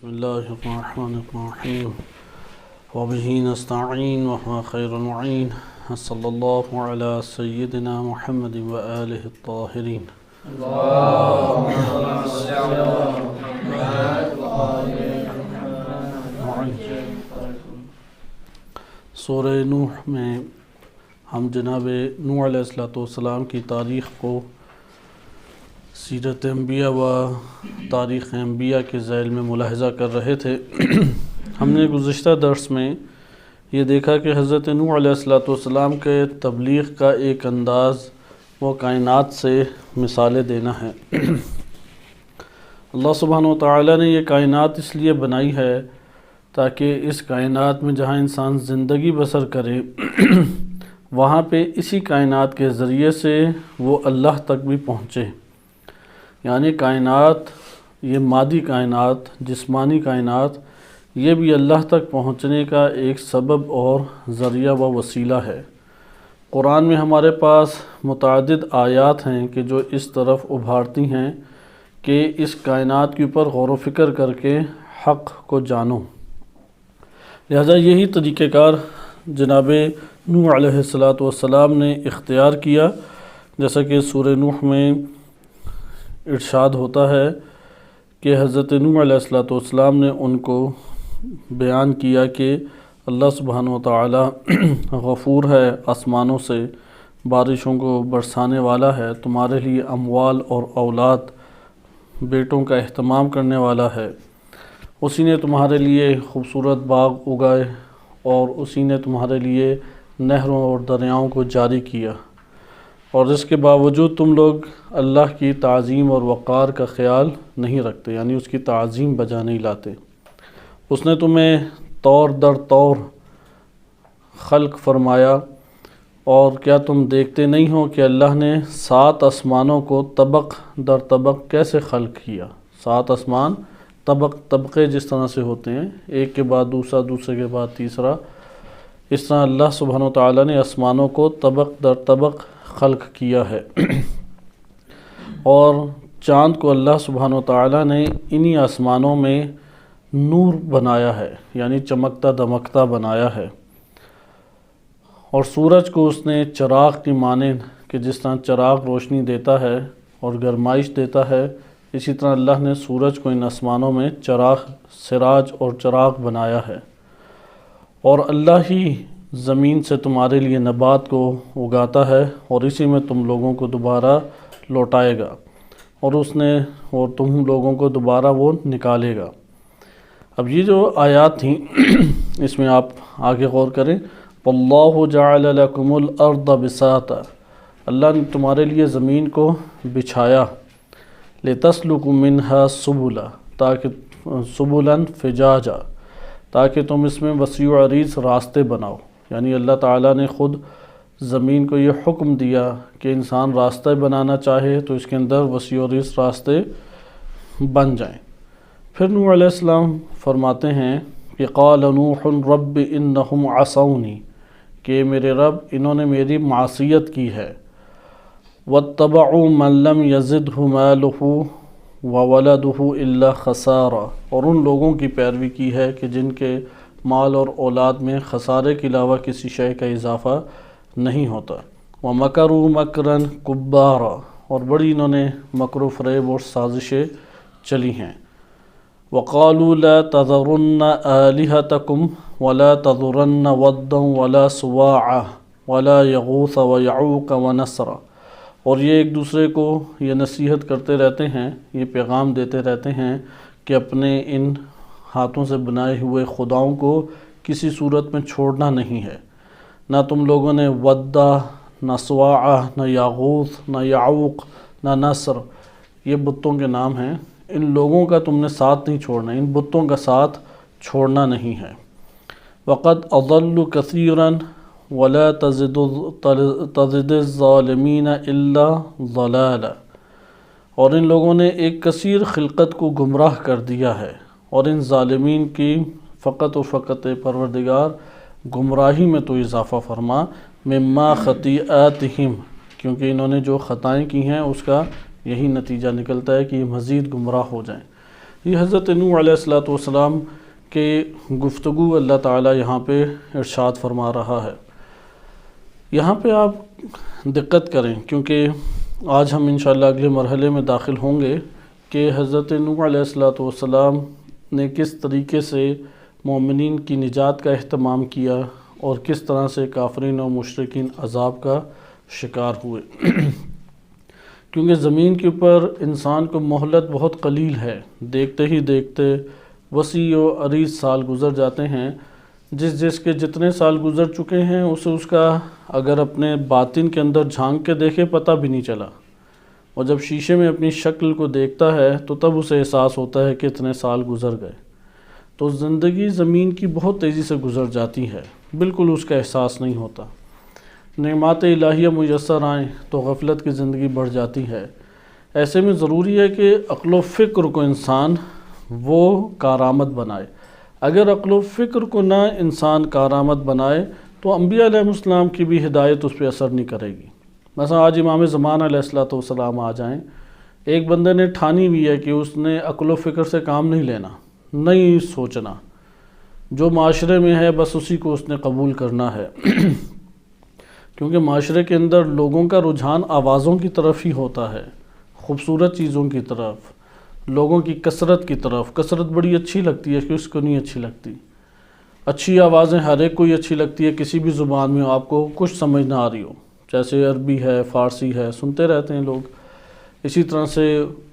بسم اللہ الرحمن الرحیم وبہ نستعین وهو خیر المعین صلی اللہ علی سیدنا محمد وآلہ الطاہرین۔ سورہ نوح میں ہم جناب نوح علیہ السلام کی تاریخ کو سیرت انبیاء و تاریخ انبیاء کے ذیل میں ملاحظہ کر رہے تھے۔ ہم نے گزشتہ درس میں یہ دیکھا کہ حضرت نوح علیہ السلام کے تبلیغ کا ایک انداز وہ کائنات سے مثالیں دینا ہے۔ اللہ سبحانہ و تعالیٰ نے یہ کائنات اس لیے بنائی ہے تاکہ اس کائنات میں جہاں انسان زندگی بسر کرے وہاں پہ اسی کائنات کے ذریعے سے وہ اللہ تک بھی پہنچے، یعنی کائنات، یہ مادی کائنات، جسمانی کائنات، یہ بھی اللہ تک پہنچنے کا ایک سبب اور ذریعہ و وسیلہ ہے۔ قرآن میں ہمارے پاس متعدد آیات ہیں کہ جو اس طرف ابھارتی ہیں کہ اس کائنات کے اوپر غور و فکر کر کے حق کو جانو۔ لہذا یہی طریقہ کار جناب نوح علیہ السلام نے اختیار کیا، جیسا کہ سورہ نوح میں ارشاد ہوتا ہے کہ حضرت نوح علیہ السلام نے ان کو بیان کیا کہ اللہ سبحانہ و تعالی غفور ہے، آسمانوں سے بارشوں کو برسانے والا ہے، تمہارے لیے اموال اور اولاد، بیٹوں کا اہتمام کرنے والا ہے، اسی نے تمہارے لیے خوبصورت باغ اگائے اور اسی نے تمہارے لیے نہروں اور دریاؤں کو جاری کیا، اور اس کے باوجود تم لوگ اللہ کی تعظیم اور وقار کا خیال نہیں رکھتے، یعنی اس کی تعظیم بجا نہیں لاتے۔ اس نے تمہیں طور در طور خلق فرمایا، اور کیا تم دیکھتے نہیں ہو کہ اللہ نے 7 آسمانوں کو طبق در طبق کیسے خلق کیا؟ 7 آسمان طبقے جس طرح سے ہوتے ہیں، ایک کے بعد دوسرا، دوسرے کے بعد تیسرا، اس طرح اللہ سبحانہ و تعالیٰ نے آسمانوں کو طبق در طبق خلق کیا ہے۔ اور چاند کو اللہ سبحانہ و تعالیٰ نے انہی آسمانوں میں نور بنایا ہے، یعنی چمکتا دمکتا بنایا ہے، اور سورج کو اس نے چراغ کی مانند کہ جس طرح چراغ روشنی دیتا ہے اور گرمائش دیتا ہے، اسی طرح اللہ نے سورج کو ان آسمانوں میں سراج اور چراغ بنایا ہے، اور اللہ ہی زمین سے تمہارے لیے نبات کو اگاتا ہے اور اسی میں تم لوگوں کو دوبارہ لوٹائے گا، اور تم لوگوں کو دوبارہ وہ نکالے گا۔ اب یہ جو آیات تھیں اس میں آپ آگے غور کریں۔ وَاللَّهُ جَعَلَ لَكُمُ الْأَرْضَ بِسَاطًا، اللہ نے تمہارے لیے زمین کو بچھایا، لِتَسْلُكُ مِنْهَا سُبُلًا، سُبُلًا فِجَاجًا، تاکہ تم اس میں وسیع و عریض راستے بناؤ، یعنی اللہ تعالیٰ نے خود زمین کو یہ حکم دیا کہ انسان راستہ بنانا چاہے تو اس کے اندر وسیع و عریض راستے بن جائیں۔ پھر نوح علیہ السلام فرماتے ہیں کہ قال نوح رب انہم عصونی، کہ میرے رب انہوں نے میری معصیت کی ہے، واتبعوا من لم یزدہ مالہ وولدہ الا خسارا، اور ان لوگوں کی پیروی کی ہے کہ جن کے مال اور اولاد میں خسارے کے علاوہ کسی شے کا اضافہ نہیں ہوتا، ومکروا مکرا کبارا، اور بڑی انہوں نے مکر و فریب اور سازشیں چلی ہیں، وقالوا لا تذرن آلہتکم ولا تذرن ودا ولا سواعا ولا یغوث ویعوق ونسرا، اور یہ ایک دوسرے کو یہ نصیحت کرتے رہتے ہیں، یہ پیغام دیتے رہتے ہیں کہ اپنے ان ہاتھوں سے بنائے ہوئے خداؤں کو کسی صورت میں چھوڑنا نہیں ہے، نہ تم لوگوں نے ودا، نہ سواعا، نہ یغوث، نہ یعوق، نہ نصر، یہ بتوں کے نام ہیں، ان لوگوں کا تم نے ساتھ نہیں چھوڑنا، ان بتوں کا ساتھ چھوڑنا نہیں ہے۔ وَقَدْ أَضَلُّوا كَثِيرًا وَلَا تَزِدِ الظَّالِمِينَ إِلَّا ضَلَالًا، اور ان لوگوں نے ایک کثیر خلقت کو گمراہ کر دیا ہے، اور ان ظالمین کی فقط و فقط پروردگار گمراہی میں تو اضافہ فرما، مما خطیئاتہم، کیونکہ انہوں نے جو خطائیں کی ہیں اس کا یہی نتیجہ نکلتا ہے کہ یہ مزید گمراہ ہو جائیں۔ یہ حضرت نوح علیہ السلام کے گفتگو اللہ تعالیٰ یہاں پہ ارشاد فرما رہا ہے۔ یہاں پہ آپ دقت کریں، کیونکہ آج ہم انشاءاللہ اگلے مرحلے میں داخل ہوں گے کہ حضرت نوح علیہ السلام نے کس طریقے سے مومنین کی نجات کا اہتمام کیا اور کس طرح سے کافرین و مشرکین عذاب کا شکار ہوئے۔ کیونکہ زمین کے اوپر انسان کو مہلت بہت قلیل ہے، دیکھتے ہی دیکھتے وسیع و عریض سال گزر جاتے ہیں۔ جس کے جتنے سال گزر چکے ہیں اسے اس کا اگر اپنے باطن کے اندر جھانک کے دیکھے پتہ بھی نہیں چلا، اور جب شیشے میں اپنی شکل کو دیکھتا ہے تو تب اسے احساس ہوتا ہے کہ اتنے سال گزر گئے۔ تو زندگی زمین کی بہت تیزی سے گزر جاتی ہے، بالکل اس کا احساس نہیں ہوتا۔ نعمات الہیہ میسر آئیں تو غفلت کی زندگی بڑھ جاتی ہے۔ ایسے میں ضروری ہے کہ عقل و فکر کو انسان وہ کارآمد بنائے۔ اگر عقل و فکر کو نہ انسان کارآمد بنائے تو انبیاء علیہ السلام کی بھی ہدایت اس پہ اثر نہیں کرے گی۔ مثلا آج امام زمان علیہ السلام آ جائیں، ایک بندے نے ٹھانی ہوئی ہے کہ اس نے عقل و فکر سے کام نہیں لینا، نہیں سوچنا، جو معاشرے میں ہے بس اسی کو اس نے قبول کرنا ہے۔ کیونکہ معاشرے کے اندر لوگوں کا رجحان آوازوں کی طرف ہی ہوتا ہے، خوبصورت چیزوں کی طرف، لوگوں کی کثرت کی طرف۔ کثرت بڑی اچھی لگتی ہے، کس کو نہیں اچھی لگتی؟ اچھی آوازیں ہر ایک کو ہی اچھی لگتی ہے، کسی بھی زبان میں آپ کو کچھ سمجھ نہ آ رہی ہو، جیسے عربی ہے، فارسی ہے، سنتے رہتے ہیں لوگ۔ اسی طرح سے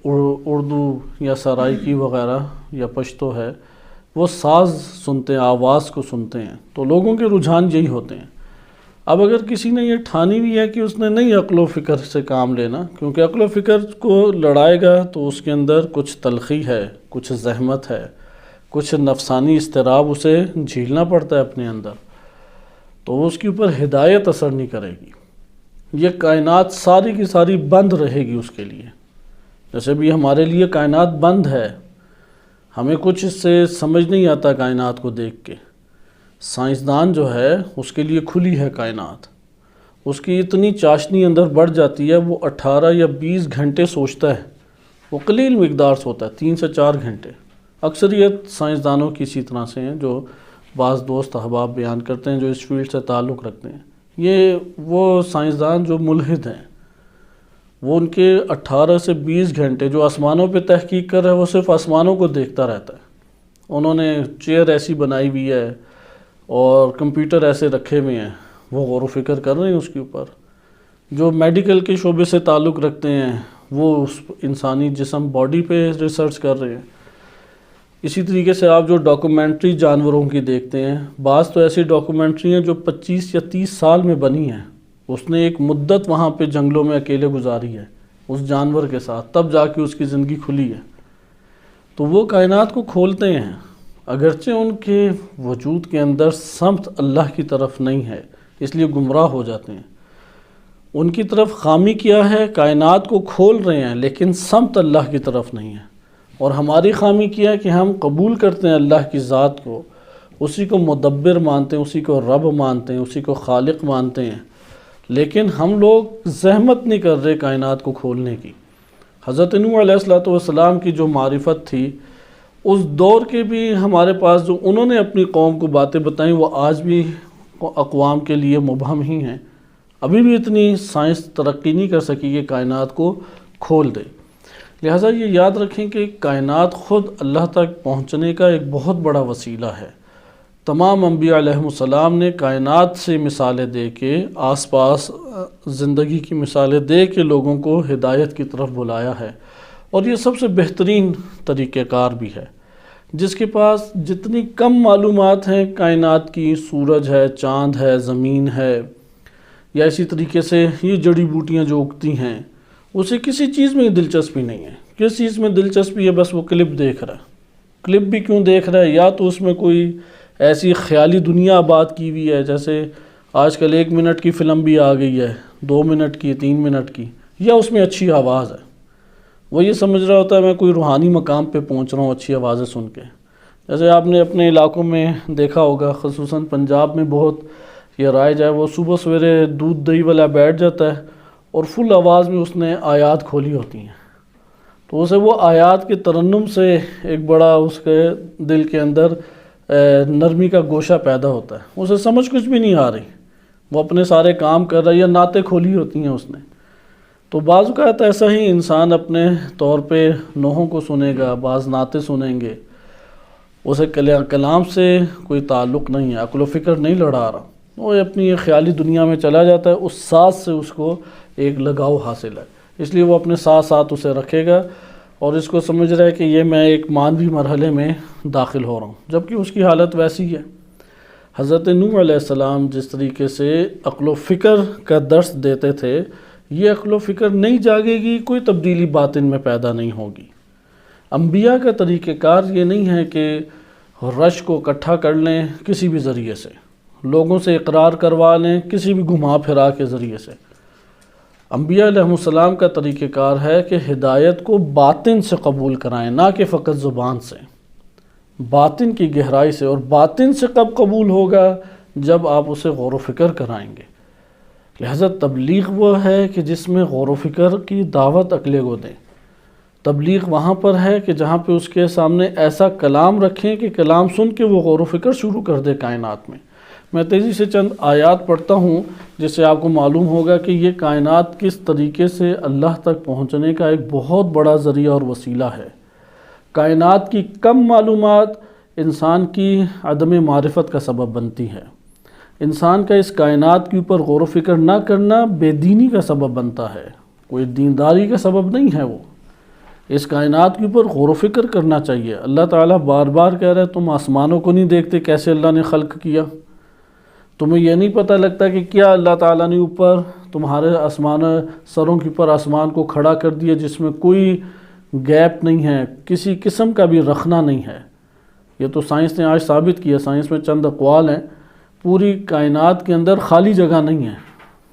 اردو یا سرائیکی وغیرہ یا پشتو ہے، وہ ساز سنتے ہیں، آواز کو سنتے ہیں، تو لوگوں کے رجحان یہی ہوتے ہیں۔ اب اگر کسی نے یہ ٹھانی بھی ہے کہ اس نے نہیں عقل و فکر سے کام لینا، کیونکہ عقل و فکر کو لڑائے گا تو اس کے اندر کچھ تلخی ہے، کچھ زحمت ہے، کچھ نفسانی اضطراب اسے جھیلنا پڑتا ہے اپنے اندر، تو اس کے اوپر ہدایت اثر نہیں کرے گی۔ یہ کائنات ساری کی ساری بند رہے گی اس کے لیے، جیسے بھی ہمارے لیے کائنات بند ہے، ہمیں کچھ اس سے سمجھ نہیں آتا کائنات کو دیکھ کے۔ سائنسدان جو ہے اس کے لیے کھلی ہے کائنات، اس کی اتنی چاشنی اندر بڑھ جاتی ہے، وہ 18 یا 20 گھنٹے سوچتا ہے، وہ قلیل مقدار سوتا ہے، 3 سے 4 گھنٹے۔ اکثریت سائنسدانوں کی اسی طرح سے ہیں، جو بعض دوست احباب بیان کرتے ہیں جو اس فیلڈ سے تعلق رکھتے ہیں۔ یہ وہ سائنسدان جو ملحد ہیں، وہ ان کے 18 سے 20 گھنٹے جو آسمانوں پہ تحقیق کر رہے ہیں، وہ صرف آسمانوں کو دیکھتا رہتا ہے۔ انہوں نے چیئر ایسی بنائی ہوئی ہے اور کمپیوٹر ایسے رکھے ہوئے ہیں، وہ غور و فکر کر رہے ہیں اس کے اوپر۔ جو میڈیکل کے شعبے سے تعلق رکھتے ہیں وہ اس انسانی جسم باڈی پہ ریسرچ کر رہے ہیں۔ اسی طریقے سے آپ جو ڈاکومنٹری جانوروں کی دیکھتے ہیں، بعض تو ایسی ڈاکومنٹری ہیں جو 25 یا 30 سال میں بنی ہیں، اس نے ایک مدت وہاں پہ جنگلوں میں اکیلے گزاری ہے اس جانور کے ساتھ، تب جا کے اس کی زندگی کھلی ہے۔ تو وہ کائنات کو کھولتے ہیں، اگرچہ ان کے وجود کے اندر سمت اللہ کی طرف نہیں ہے، اس لیے گمراہ ہو جاتے ہیں۔ ان کی طرف خامی کیا ہے؟ کائنات کو کھول رہے ہیں لیکن سمت اللہ کی طرف نہیں ہے۔ اور ہماری خامی کیا ہے کہ ہم قبول کرتے ہیں اللہ کی ذات کو، اسی کو مدبر مانتے ہیں، اسی کو رب مانتے ہیں، اسی کو خالق مانتے ہیں، لیکن ہم لوگ زحمت نہیں کر رہے کائنات کو کھولنے کی۔ حضرت نوح علیہ السلام کی جو معرفت تھی، اس دور کے بھی ہمارے پاس جو انہوں نے اپنی قوم کو باتیں بتائیں، وہ آج بھی اقوام کے لیے مبہم ہی ہیں۔ ابھی بھی اتنی سائنس ترقی نہیں کر سکی کہ کائنات کو کھول دے۔ لہٰذا یہ یاد رکھیں کہ کائنات خود اللہ تک پہنچنے کا ایک بہت بڑا وسیلہ ہے۔ تمام انبیاء علیہ السلام نے کائنات سے مثالیں دے کے، آس پاس زندگی کی مثالیں دے کے لوگوں کو ہدایت کی طرف بلایا ہے، اور یہ سب سے بہترین طریقہ کار بھی ہے۔ جس کے پاس جتنی کم معلومات ہیں کائنات کی، سورج ہے، چاند ہے، زمین ہے، یا اسی طریقے سے یہ جڑی بوٹیاں جو اگتی ہیں، اسے کسی چیز میں دلچسپی نہیں ہے۔ کس چیز میں دلچسپی ہے؟ بس وہ کلپ دیکھ رہا ہے۔ کلپ بھی کیوں دیکھ رہا ہے؟ یا تو اس میں کوئی ایسی خیالی دنیا آباد کی ہوئی ہے، جیسے آج کل 1 منٹ کی فلم بھی آ گئی ہے، 2 منٹ کی، 3 منٹ کی، یا اس میں اچھی آواز ہے، وہ یہ سمجھ رہا ہوتا ہے میں کوئی روحانی مقام پہ پہنچ رہا ہوں اچھی آوازیں سن کے۔ جیسے آپ نے اپنے علاقوں میں دیکھا ہوگا، خصوصاً پنجاب میں بہت یہ رائج ہے، وہ صبح سویرے دودھ دہی والا بیٹھ جاتا ہے اور فل آواز میں اس نے آیات کھولی ہوتی ہیں، تو اسے وہ آیات کے ترنم سے ایک بڑا اس کے دل کے اندر نرمی کا گوشہ پیدا ہوتا ہے، اسے سمجھ کچھ بھی نہیں آ رہی، وہ اپنے سارے کام کر رہا ہے یا نعتیں کھولی ہوتی ہیں اس نے۔ تو بعض اوقات ایسا ہی انسان اپنے طور پہ نوحوں کو سنے گا، بعض نعتیں سنیں گے، اسے کلام سے کوئی تعلق نہیں ہے، عقل و فکر نہیں لڑا رہا، وہ اپنی خیالی دنیا میں چلا جاتا ہے، اس ساز سے اس کو ایک لگاؤ حاصل ہے، اس لیے وہ اپنے ساتھ ساتھ اسے رکھے گا اور اس کو سمجھ رہا ہے کہ یہ میں ایک مانوی مرحلے میں داخل ہو رہا ہوں، جبکہ اس کی حالت ویسی ہے۔ حضرت نوح علیہ السلام جس طریقے سے عقل و فکر کا درس دیتے تھے، یہ عقل و فکر نہیں جاگے گی، کوئی تبدیلی باطن میں پیدا نہیں ہوگی۔ انبیاء کا طریقہ کار یہ نہیں ہے کہ رش کو اکٹھا کر لیں کسی بھی ذریعے سے، لوگوں سے اقرار کروا لیں کسی بھی گھما پھرا کے ذریعے سے۔ انبیاء علیہ السلام کا طریقہ کار ہے کہ ہدایت کو باطن سے قبول کرائیں، نہ کہ فقط زبان سے، باطن کی گہرائی سے۔ اور باطن سے کب قبول ہوگا؟ جب آپ اسے غور و فکر کرائیں گے۔ لہذا تبلیغ وہ ہے کہ جس میں غور و فکر کی دعوت اگلے کو دیں۔ تبلیغ وہاں پر ہے کہ جہاں پہ اس کے سامنے ایسا کلام رکھیں کہ کلام سن کے وہ غور و فکر شروع کر دے کائنات میں۔ میں تیزی سے چند آیات پڑھتا ہوں جس سے آپ کو معلوم ہوگا کہ یہ کائنات کس طریقے سے اللہ تک پہنچنے کا ایک بہت بڑا ذریعہ اور وسیلہ ہے۔ کائنات کی کم معلومات انسان کی عدم معرفت کا سبب بنتی ہے۔ انسان کا اس کائنات کے اوپر غور و فکر نہ کرنا بے دینی کا سبب بنتا ہے، کوئی دینداری کا سبب نہیں ہے۔ وہ اس کائنات کے اوپر غور و فکر کرنا چاہیے۔ اللہ تعالیٰ بار بار کہہ رہا ہے تم آسمانوں کو نہیں دیکھتے کیسے اللہ نے خلق کیا؟ تمہیں یہ نہیں پتہ لگتا کہ کیا اللہ تعالیٰ نے اوپر تمہارے سروں کے اوپر آسمان کو کھڑا کر دیا جس میں کوئی گیپ نہیں ہے، کسی قسم کا بھی رخنا نہیں ہے۔ یہ تو سائنس نے آج ثابت کیا، سائنس میں چند اقوال ہیں، پوری کائنات کے اندر خالی جگہ نہیں ہے۔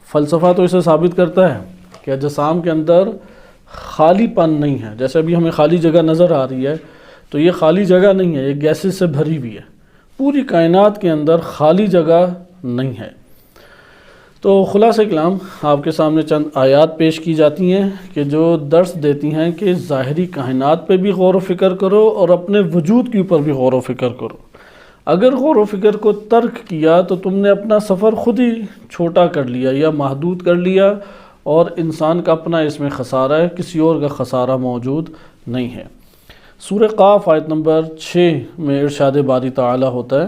فلسفہ تو اسے ثابت کرتا ہے کہ اجسام کے اندر خالی پن نہیں ہے، جیسے ابھی ہمیں خالی جگہ نظر آ رہی ہے تو یہ خالی جگہ نہیں ہے، یہ گیسز سے بھری ہوئی ہے۔ پوری کائنات کے اندر خالی جگہ نہیں ہے۔ تو خلاصہ کلام آپ کے سامنے چند آیات پیش کی جاتی ہیں کہ جو درس دیتی ہیں کہ ظاہری کائنات پہ بھی غور و فکر کرو اور اپنے وجود کے اوپر بھی غور و فکر کرو۔ اگر غور و فکر کو ترک کیا تو تم نے اپنا سفر خود ہی چھوٹا کر لیا یا محدود کر لیا، اور انسان کا اپنا اس میں خسارہ ہے، کسی اور کا خسارہ موجود نہیں ہے۔ سورہ قاف آیت نمبر 6 میں ارشاد باری تعالی ہوتا ہے،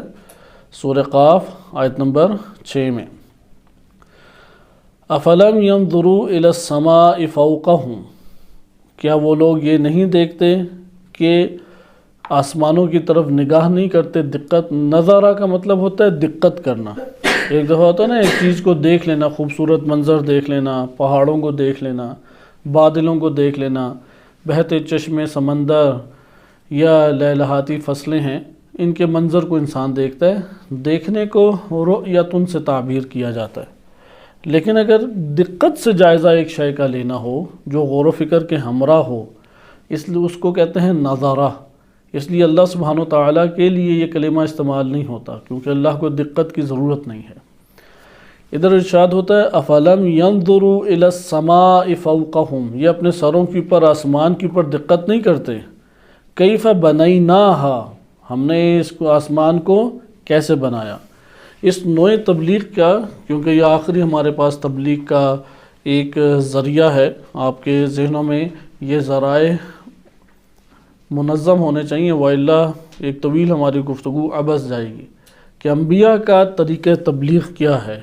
سورہ قاف آیت نمبر 6 میں افلم ينظروا الى السماء فوقهم، کیا وہ لوگ یہ نہیں دیکھتے کہ آسمانوں کی طرف نگاہ نہیں کرتے؟ دقت، نظارہ کا مطلب ہوتا ہے دقت کرنا۔ ایک دفعہ ہوتا ہے نا ایک چیز کو دیکھ لینا، خوبصورت منظر دیکھ لینا، پہاڑوں کو دیکھ لینا، بادلوں کو دیکھ لینا، بہتے چشمے سمندر یا لہلہاتی فصلیں ہیں، ان کے منظر کو انسان دیکھتا ہے۔ دیکھنے کو رؤیتن سے تعبیر کیا جاتا ہے، لیکن اگر دقت سے جائزہ ایک شے کا لینا ہو جو غور و فکر کے ہمراہ ہو، اس لیے اس کو کہتے ہیں نظارہ۔ اس لیے اللہ سبحانہ وتعالیٰ کے لیے یہ کلمہ استعمال نہیں ہوتا، کیونکہ اللہ کو دقت کی ضرورت نہیں ہے۔ ادھر ارشاد ہوتا ہے افلم ينظروا الى السماء فوقهم، یہ اپنے سروں کے اوپر، آسمان کے اوپر دقت نہیں کرتے۔ کیف بنیناها، ہم نے اس کو آسمان کو کیسے بنایا۔ اس نوع تبلیغ کا، کیونکہ یہ آخری ہمارے پاس تبلیغ کا ایک ذریعہ ہے، آپ کے ذہنوں میں یہ ذرائع منظم ہونے چاہیے، وَإِلَّا ایک طویل ہماری گفتگو عبث جائے گی کہ انبیاء کا طریقہ تبلیغ کیا ہے۔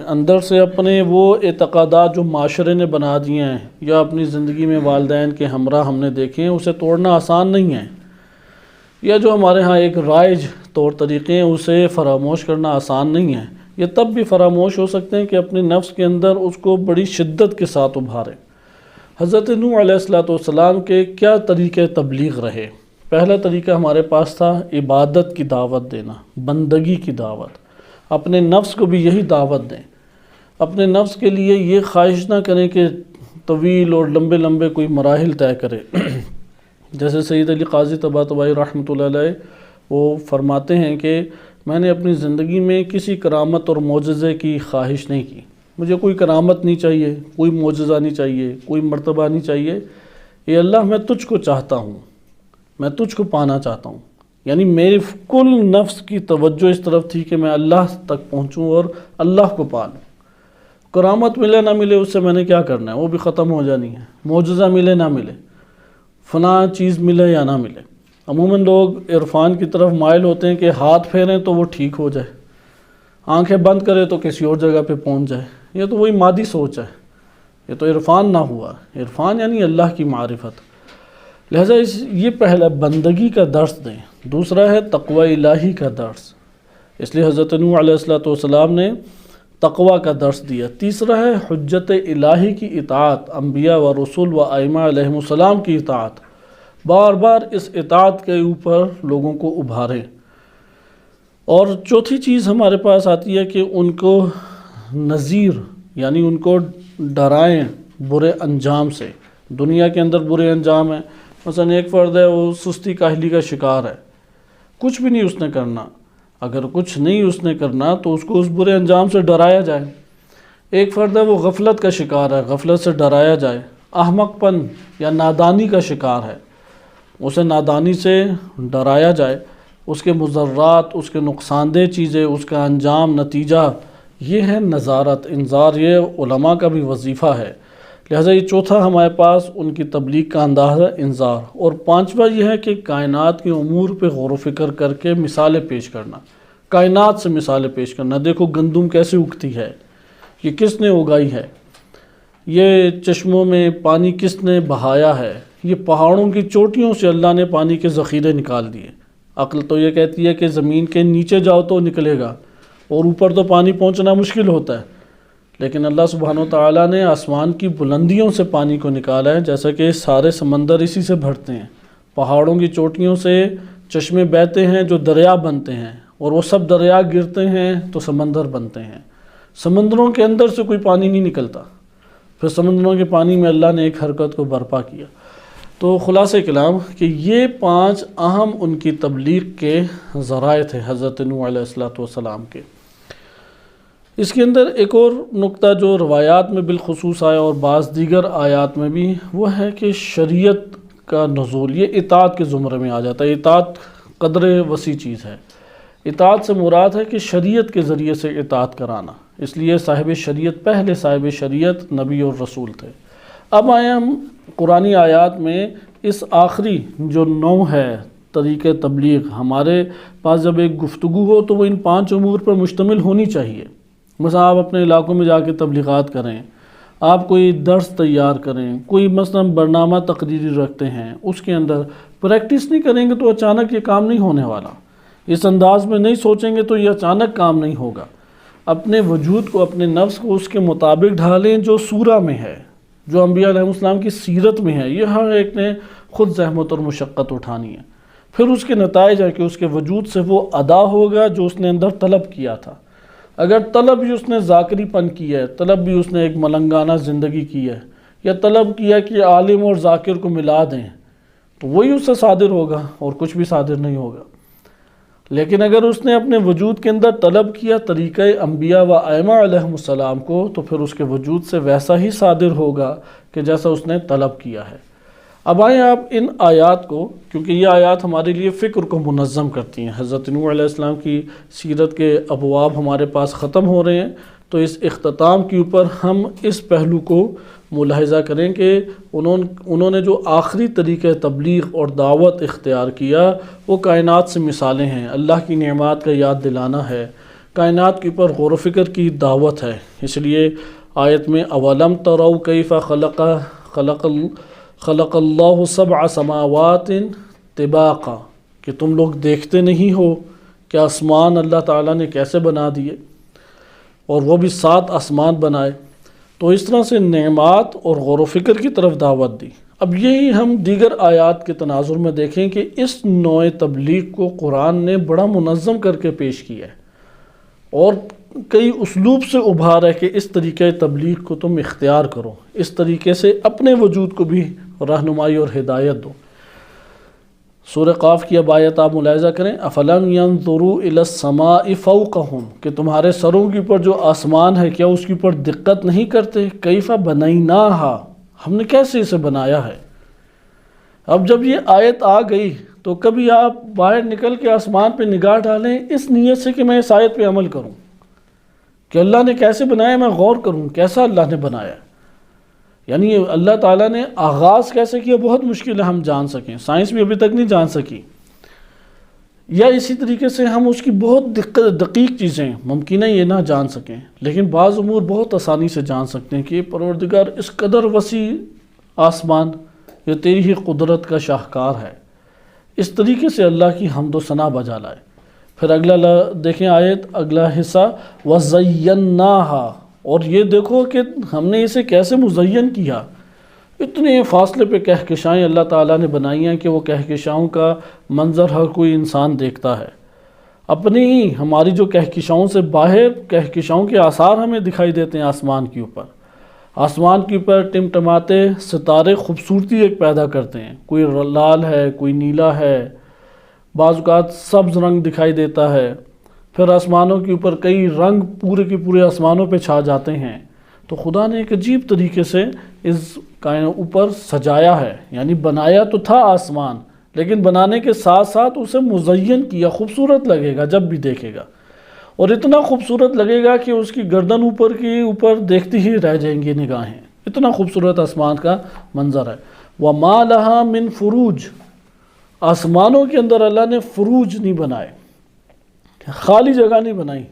اندر سے اپنے وہ اعتقادات جو معاشرے نے بنا دیے ہیں یا اپنی زندگی میں والدین کے ہمراہ ہم نے دیکھے ہیں، اسے توڑنا آسان نہیں ہے، یا جو ہمارے ہاں ایک رائج طور طریقے ہیں اسے فراموش کرنا آسان نہیں ہے۔ یہ تب بھی فراموش ہو سکتے ہیں کہ اپنے نفس کے اندر اس کو بڑی شدت کے ساتھ ابھاریں۔ حضرت نوح علیہ السلام کے کیا طریقہ تبلیغ رہے؟ پہلا طریقہ ہمارے پاس تھا عبادت کی دعوت دینا، بندگی کی دعوت۔ اپنے نفس کو بھی یہی دعوت دیں۔ اپنے نفس کے لیے یہ خواہش نہ کریں کہ طویل اور لمبے لمبے کوئی مراحل طے کرے۔ جیسے سید علی قاضی طباطبائی رحمۃ اللہ علیہ وہ فرماتے ہیں کہ میں نے اپنی زندگی میں کسی کرامت اور معجزے کی خواہش نہیں کی۔ مجھے کوئی کرامت نہیں چاہیے، کوئی معجزہ نہیں چاہیے، کوئی مرتبہ نہیں چاہیے، اے اللہ میں تجھ کو چاہتا ہوں، میں تجھ کو پانا چاہتا ہوں، یعنی میری کل نفس کی توجہ اس طرف تھی کہ میں اللہ تک پہنچوں اور اللہ کو پا لوں۔ کرامت ملے نہ ملے اس سے میں نے کیا کرنا ہے، وہ بھی ختم ہو جانی ہے، معجزہ ملے نہ ملے، فلاں چیز ملے یا نہ ملے۔ عموماً لوگ عرفان کی طرف مائل ہوتے ہیں کہ ہاتھ پھیریں تو وہ ٹھیک ہو جائے، آنکھیں بند کرے تو کسی اور جگہ پہ پہنچ جائے۔ یہ تو وہی مادی سوچ ہے، یہ تو عرفان نہ ہوا۔ عرفان یعنی اللہ کی معرفت۔ لہٰذا یہ پہلا بندگی کا درس دیں، دوسرا ہے تقوی الہی کا درس، اس لیے حضرت نوح علیہ السلام نے تقوی کا درس دیا۔ تیسرا ہے حجت الہی کی اطاعت، انبیاء و رسول و ائمہ علیہم السلام کی اطاعت، بار بار اس اطاعت کے اوپر لوگوں کو ابھاریں۔ اور چوتھی چیز ہمارے پاس آتی ہے کہ ان کو نذیر یعنی ان کو ڈرائیں برے انجام سے۔ دنیا کے اندر برے انجام ہیں، مثلا ایک فرد ہے وہ سستی کاہلی کا شکار ہے، کچھ بھی نہیں اس نے کرنا، اگر کچھ نہیں اس نے کرنا تو اس کو اس برے انجام سے ڈرایا جائے۔ ایک فرد ہے وہ غفلت کا شکار ہے، غفلت سے ڈرایا جائے۔ احمق پن یا نادانی کا شکار ہے، اسے نادانی سے ڈرایا جائے، اس کے مضرات، اس کے نقصان دہ چیزیں، اس کا انجام نتیجہ، یہ ہے نظارت، انذار، یہ علماء کا بھی وظیفہ ہے۔ لہٰذا یہ چوتھا ہمارے پاس ان کی تبلیغ کا انداز ہے، انذار۔ اور پانچواں یہ ہے کہ کائنات کے امور پہ غور و فکر کر کے مثالیں پیش کرنا، کائنات سے مثالیں پیش کرنا۔ دیکھو گندم کیسے اگتی ہے، یہ کس نے اگائی ہے، یہ چشموں میں پانی کس نے بہایا ہے، یہ پہاڑوں کی چوٹیوں سے اللہ نے پانی کے ذخیرے نکال دیے۔ عقل تو یہ کہتی ہے کہ زمین کے نیچے جاؤ تو نکلے گا، اور اوپر تو پانی پہنچنا مشکل ہوتا ہے، لیکن اللہ سبحانہ و تعالیٰ نے آسمان کی بلندیوں سے پانی کو نکالا ہے، جیسا کہ سارے سمندر اسی سے بھرتے ہیں۔ پہاڑوں کی چوٹیوں سے چشمے بہتے ہیں جو دریا بنتے ہیں، اور وہ سب دریا گرتے ہیں تو سمندر بنتے ہیں۔ سمندروں کے اندر سے کوئی پانی نہیں نکلتا، پھر سمندروں کے پانی میں اللہ نے ایک حرکت کو برپا کیا۔ تو خلاصہ کلام کہ یہ 5 اہم ان کی تبلیغ کے ذرائع تھے حضرت نوح علیہ السلام کے۔ اس کے اندر ایک اور نقطہ جو روایات میں بالخصوص آیا اور بعض دیگر آیات میں بھی، وہ ہے کہ شریعت کا نزول یہ اطاعت کے زمرے میں آ جاتا ہے۔ اطاعت قدر وسیع چیز ہے۔ اطاعت سے مراد ہے کہ شریعت کے ذریعے سے اطاعت کرانا، اس لیے صاحب شریعت، پہلے صاحب شریعت نبی اور رسول تھے۔ اب آئے ہم قرآنی آیات میں اس آخری جو نوع ہے طریقہ تبلیغ، ہمارے پاس جب ایک گفتگو ہو تو وہ ان 5 امور پر مشتمل ہونی چاہیے۔ مثلا آپ اپنے علاقوں میں جا کے تبلیغات کریں، آپ کوئی درس تیار کریں، کوئی مثلا برنامہ تقریری رکھتے ہیں، اس کے اندر پریکٹس نہیں کریں گے تو اچانک یہ کام نہیں ہونے والا۔ اس انداز میں نہیں سوچیں گے تو یہ اچانک کام نہیں ہوگا۔ اپنے وجود کو، اپنے نفس کو اس کے مطابق ڈھالیں جو سورہ میں ہے، جو انبیاء علیہ السلام کی سیرت میں ہے۔ یہ ہر ایک نے خود زحمت اور مشقت اٹھانی ہے، پھر اس کے نتائج ہے کہ اس کے وجود سے وہ ادا ہوگا جو اس نے اندر طلب کیا تھا۔ اگر طلب بھی اس نے ذاکری پن کی ہے، طلب بھی اس نے ایک ملنگانہ زندگی کی ہے، یا طلب کیا کہ عالم اور ذاکر کو ملا دیں، تو وہی اس سے صادر ہوگا اور کچھ بھی صادر نہیں ہوگا۔ لیکن اگر اس نے اپنے وجود کے اندر طلب کیا طریقہ انبیاء و ائمہ علیہم السلام کو، تو پھر اس کے وجود سے ویسا ہی صادر ہوگا کہ جیسا اس نے طلب کیا ہے۔ اب آئیں آپ ان آیات کو، کیونکہ یہ آیات ہمارے لیے فکر کو منظم کرتی ہیں۔ حضرت نوح علیہ السلام کی سیرت کے ابواب ہمارے پاس ختم ہو رہے ہیں، تو اس اختتام کے اوپر ہم اس پہلو کو ملاحظہ کریں کہ انہوں نے جو آخری طریقہ تبلیغ اور دعوت اختیار کیا وہ کائنات سے مثالیں ہیں، اللہ کی نعمات کا یاد دلانا ہے، کائنات کے اوپر غور و فکر کی دعوت ہے۔ اس لیے آیت میں اولم تروا کیف خلق اللہ 7 سماوات طباقا، کہ تم لوگ دیکھتے نہیں ہو کہ آسمان اللہ تعالیٰ نے کیسے بنا دیے، اور وہ بھی 7 آسمان بنائے۔ تو اس طرح سے نعمات اور غور و فکر کی طرف دعوت دی۔ اب یہی ہم دیگر آیات کے تناظر میں دیکھیں کہ اس نوع تبلیغ کو قرآن نے بڑا منظم کر کے پیش کیا ہے، اور کئی اسلوب سے ابھار ہے کہ اس طریقہ تبلیغ کو تم اختیار کرو، اس طریقے سے اپنے وجود کو بھی رہنمائی اور ہدایت دو۔ سورہ قاف کی اب آیت آپ ملاحظہ کریں، افلم ينظروا الى السماء فوقهم، کہ تمہارے سروں کے اوپر جو آسمان ہے کیا اس کے اوپر دقت نہیں کرتے؟ کیف بنیناها، ہم نے کیسے اسے بنایا ہے، اب جب یہ آیت آ گئی تو کبھی آپ باہر نکل کے آسمان پہ نگاہ ڈالیں اس نیت سے کہ میں اس آیت پہ عمل کروں، کہ اللہ نے کیسے بنایا، میں غور کروں کیسا اللہ نے بنایا. یعنی اللہ تعالیٰ نے آغاز کیسے کیا بہت مشکل ہے ہم جان سکیں، سائنس بھی ابھی تک نہیں جان سکی. یا اسی طریقے سے ہم اس کی بہت دقیق چیزیں ممکن ہے یہ نہ جان سکیں، لیکن بعض امور بہت آسانی سے جان سکتے ہیں کہ پروردگار اس قدر وسیع آسمان یہ تیری ہی قدرت کا شاہکار ہے. اس طریقے سے اللہ کی حمد و ثنا بجا لائے. پھر اگلا دیکھیں آیت، اگلا حصہ وَزَيَّنَّاهَا، اور یہ دیکھو کہ ہم نے اسے کیسے مزین کیا. اتنے فاصلے پہ کہکشائیں اللہ تعالیٰ نے بنائی ہیں کہ وہ کہکشاؤں کا منظر ہر کوئی انسان دیکھتا ہے. اپنی ہی ہماری جو کہکشاؤں سے باہر کہکشاؤں کے آثار ہمیں دکھائی دیتے ہیں آسمان کے اوپر. آسمان کے اوپر ٹمٹماتے ستارے خوبصورتی ایک پیدا کرتے ہیں، کوئی لال ہے، کوئی نیلا ہے، بعض اوقات سبز رنگ دکھائی دیتا ہے. پھر آسمانوں کے اوپر کئی رنگ پورے کے پورے آسمانوں پہ چھا جاتے ہیں. تو خدا نے ایک عجیب طریقے سے اس کائنات اوپر سجایا ہے. یعنی بنایا تو تھا آسمان، لیکن بنانے کے ساتھ ساتھ اسے مزین کیا، خوبصورت لگے گا جب بھی دیکھے گا، اور اتنا خوبصورت لگے گا کہ اس کی گردن اوپر دیکھتی ہی رہ جائیں گی نگاہیں. اتنا خوبصورت آسمان کا منظر ہے. وَمَا لَهَا مِن فُرُوج، آسمانوں کے اندر اللہ نے فروج نہیں بنائے، خالی جگہ نہیں بنائی.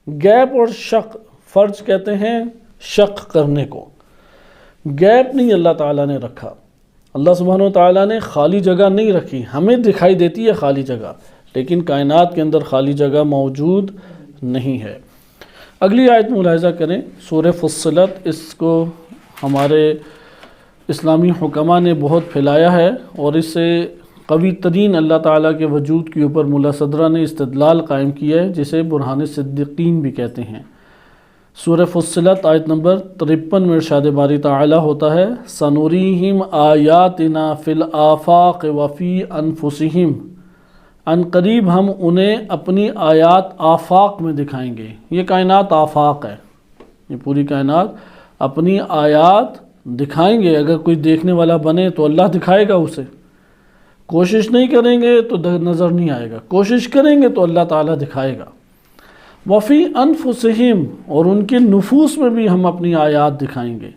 گیپ اور شق، فرج کہتے ہیں شق کرنے کو، گیپ نہیں اللہ تعالیٰ نے رکھا. اللہ سبحانہ و تعالیٰ نے خالی جگہ نہیں رکھی. ہمیں دکھائی دیتی ہے خالی جگہ، لیکن کائنات کے اندر خالی جگہ موجود نہیں ہے. اگلی آیت ملاحظہ کریں، سورہ فصلت. اس کو ہمارے اسلامی حکماء نے بہت پھیلایا ہے، اور اس سے قوی ترین اللہ تعالیٰ کے وجود کے اوپر ملا صدرہ نے استدلال قائم کیا ہے، جسے برہان صدیقین بھی کہتے ہیں. سورہ فصلت آیت نمبر 53 میں ارشاد باری تعالیٰ ہوتا ہے سَنُرِيهِمْ آیَاتِنَا فِي الْآفَاقِ وَفِي أَنفُسِهِمْ، ان قریب ہم انہیں اپنی آیات آفاق میں دکھائیں گے. یہ کائنات آفاق ہے، یہ پوری کائنات اپنی آیات دکھائیں گے. اگر کوئی دیکھنے والا بنے تو اللہ دکھائے گا اسے. کوشش نہیں کریں گے تو نظر نہیں آئے گا، کوشش کریں گے تو اللہ تعالیٰ دکھائے گا. وفی انفسہم، اور ان کے نفوس میں بھی ہم اپنی آیات دکھائیں گے.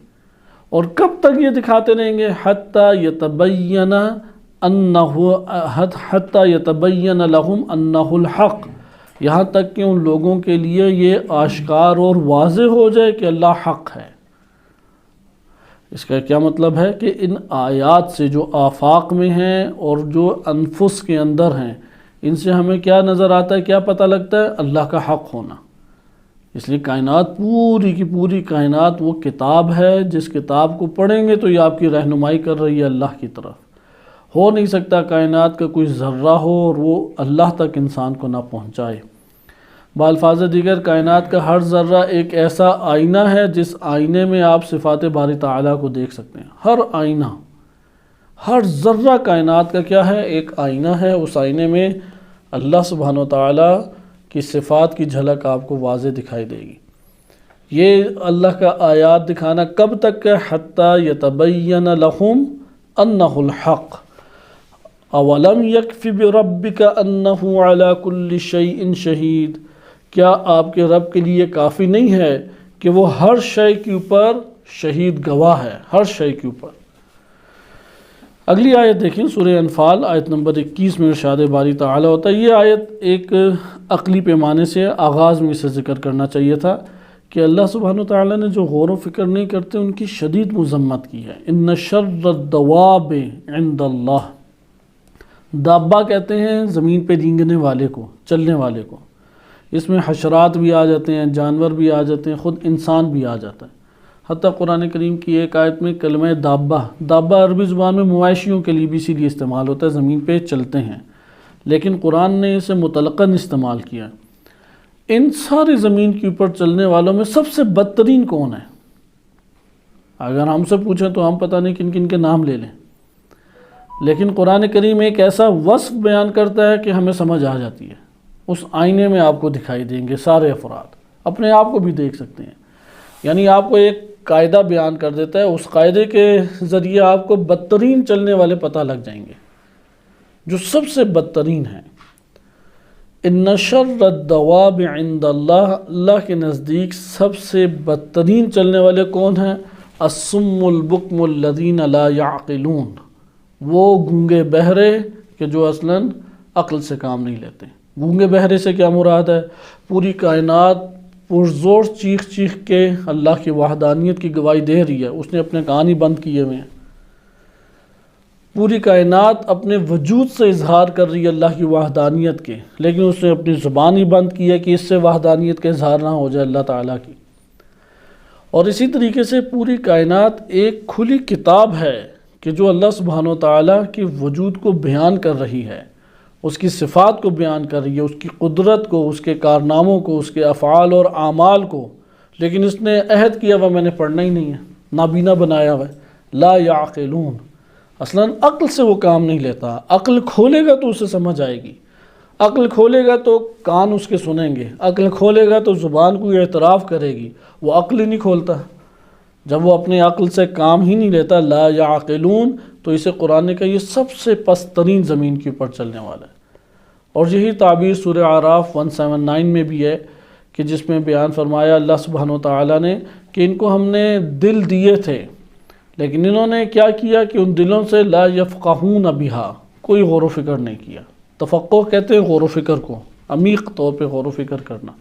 اور کب تک یہ دکھاتے رہیں گے؟ حتی یتبین لہم انہ الحق، یہاں تک کہ ان لوگوں کے لیے یہ آشکار اور واضح ہو جائے کہ اللہ حق ہے. اس کا کیا مطلب ہے کہ ان آیات سے جو آفاق میں ہیں اور جو انفس کے اندر ہیں، ان سے ہمیں کیا نظر آتا ہے، کیا پتہ لگتا ہے؟ اللہ کا حق ہونا. اس لیے کائنات پوری کی پوری کائنات وہ کتاب ہے، جس کتاب کو پڑھیں گے تو یہ آپ کی رہنمائی کر رہی ہے اللہ کی طرف. ہو نہیں سکتا کائنات کا کوئی ذرہ ہو اور وہ اللہ تک انسان کو نہ پہنچائے. بالفاظ دیگر کائنات کا ہر ذرہ ایک ایسا آئینہ ہے جس آئینے میں آپ صفات باری تعالیٰ کو دیکھ سکتے ہیں. ہر آئینہ، ہر ذرہ کائنات کا کیا ہے؟ ایک آئینہ ہے. اس آئینے میں اللہ سبحانہ و تعالیٰ کی صفات کی جھلک آپ کو واضح دکھائی دے گی. یہ اللہ کا آیات دکھانا کب تک ہے؟ حتی یتبین لہم انہ الحق. اولم یکفی بربک انہ علی کل شیء شہید، کیا آپ کے رب کے لیے کافی نہیں ہے کہ وہ ہر شے کے اوپر شہید گواہ ہے، ہر شے کے اوپر. اگلی آیت دیکھیں، سورہ انفال آیت نمبر 21 میں ارشاد باری تعالیٰ ہوتا ہے. یہ آیت ایک عقلی پیمانے سے آغاز میں اسے ذکر کرنا چاہیے تھا کہ اللہ سبحانہ وتعالیٰ نے جو غور و فکر نہیں کرتے ان کی شدید مذمت کی ہے. ان شر الدواب عند اللہ، دابہ کہتے ہیں زمین پہ رینگنے والے کو، چلنے والے کو. اس میں حشرات بھی آ جاتے ہیں، جانور بھی آ جاتے ہیں، خود انسان بھی آ جاتا ہے. حتیٰ قرآن کریم کی ایک آیت میں کلمہ دابہ، دابہ عربی زبان میں مویشیوں کے لیے بھی اسی لیے استعمال ہوتا ہے، زمین پہ چلتے ہیں، لیکن قرآن نے اسے مطلقاً استعمال کیا. ان ساری زمین کے اوپر چلنے والوں میں سب سے بدترین کون ہے؟ اگر ہم سے پوچھیں تو ہم پتہ نہیں کن کن کے نام لے لیں، لیکن قرآن کریم ایک ایسا وصف بیان کرتا ہے کہ ہمیں سمجھ آ جاتی ہے. اس آئینے میں آپ کو دکھائی دیں گے سارے افراد، اپنے آپ کو بھی دیکھ سکتے ہیں. یعنی آپ کو ایک قاعدہ بیان کر دیتا ہے، اس قاعدے کے ذریعے آپ کو بدترین چلنے والے پتہ لگ جائیں گے جو سب سے بدترین ہیں۔ ان شر الدواب عند اللہ، اللہ کے نزدیک سب سے بدترین چلنے والے کون ہیں؟ الصم البکم الذین لا یعقلون، وہ گونگے بہرے کہ جو اصلاً عقل سے کام نہیں لیتے۔ گونگے بہرے سے کیا مراد ہے؟ پوری کائنات پرزور چیخ چیخ کے اللہ کی وحدانیت کی گواہی دے رہی ہے، اس نے اپنے کان ہی بند کیے ہوئے ہیں۔ پوری کائنات اپنے وجود سے اظہار کر رہی ہے اللہ کی وحدانیت کے، لیکن اس نے اپنی زبان ہی بند کی ہے کہ اس سے وحدانیت کا اظہار نہ ہو جائے اللہ تعالیٰ کی۔ اور اسی طریقے سے پوری کائنات ایک کھلی کتاب ہے کہ جو اللہ سبحانہ و تعالیٰ کے وجود کو بیان کر رہی ہے، اس کی صفات کو بیان کر رہی ہے، اس کی قدرت کو، اس کے کارناموں کو، اس کے افعال اور اعمال کو، لیکن اس نے عہد کیا ہوا میں نے پڑھنا ہی نہیں ہے، نابینا بنایا ہوا ہے۔ لا یعقلون، اصلاً عقل سے وہ کام نہیں لیتا۔ عقل کھولے گا تو اسے سمجھ آئے گی، عقل کھولے گا تو کان اس کے سنیں گے، عقل کھولے گا تو زبان کو اعتراف کرے گی، وہ عقل ہی نہیں کھولتا۔ جب وہ اپنے عقل سے کام ہی نہیں لیتا، لا یعقلون، تو اسے قرآن نے کہا یہ سب سے پست ترین زمین کے اوپر چلنے والا ہے۔ اور یہی تعبیر سورہ اعراف 179 میں بھی ہے کہ جس میں بیان فرمایا اللہ سبحانہ و تعالیٰ نے کہ ان کو ہم نے دل دیے تھے، لیکن انہوں نے کیا کیا کہ ان دلوں سے لا یفقہون بہا، کوئی غور و فکر نہیں کیا۔ تفقہ کہتے ہیں غور و فکر کو، عمیق طور پہ غور و فکر کرنا۔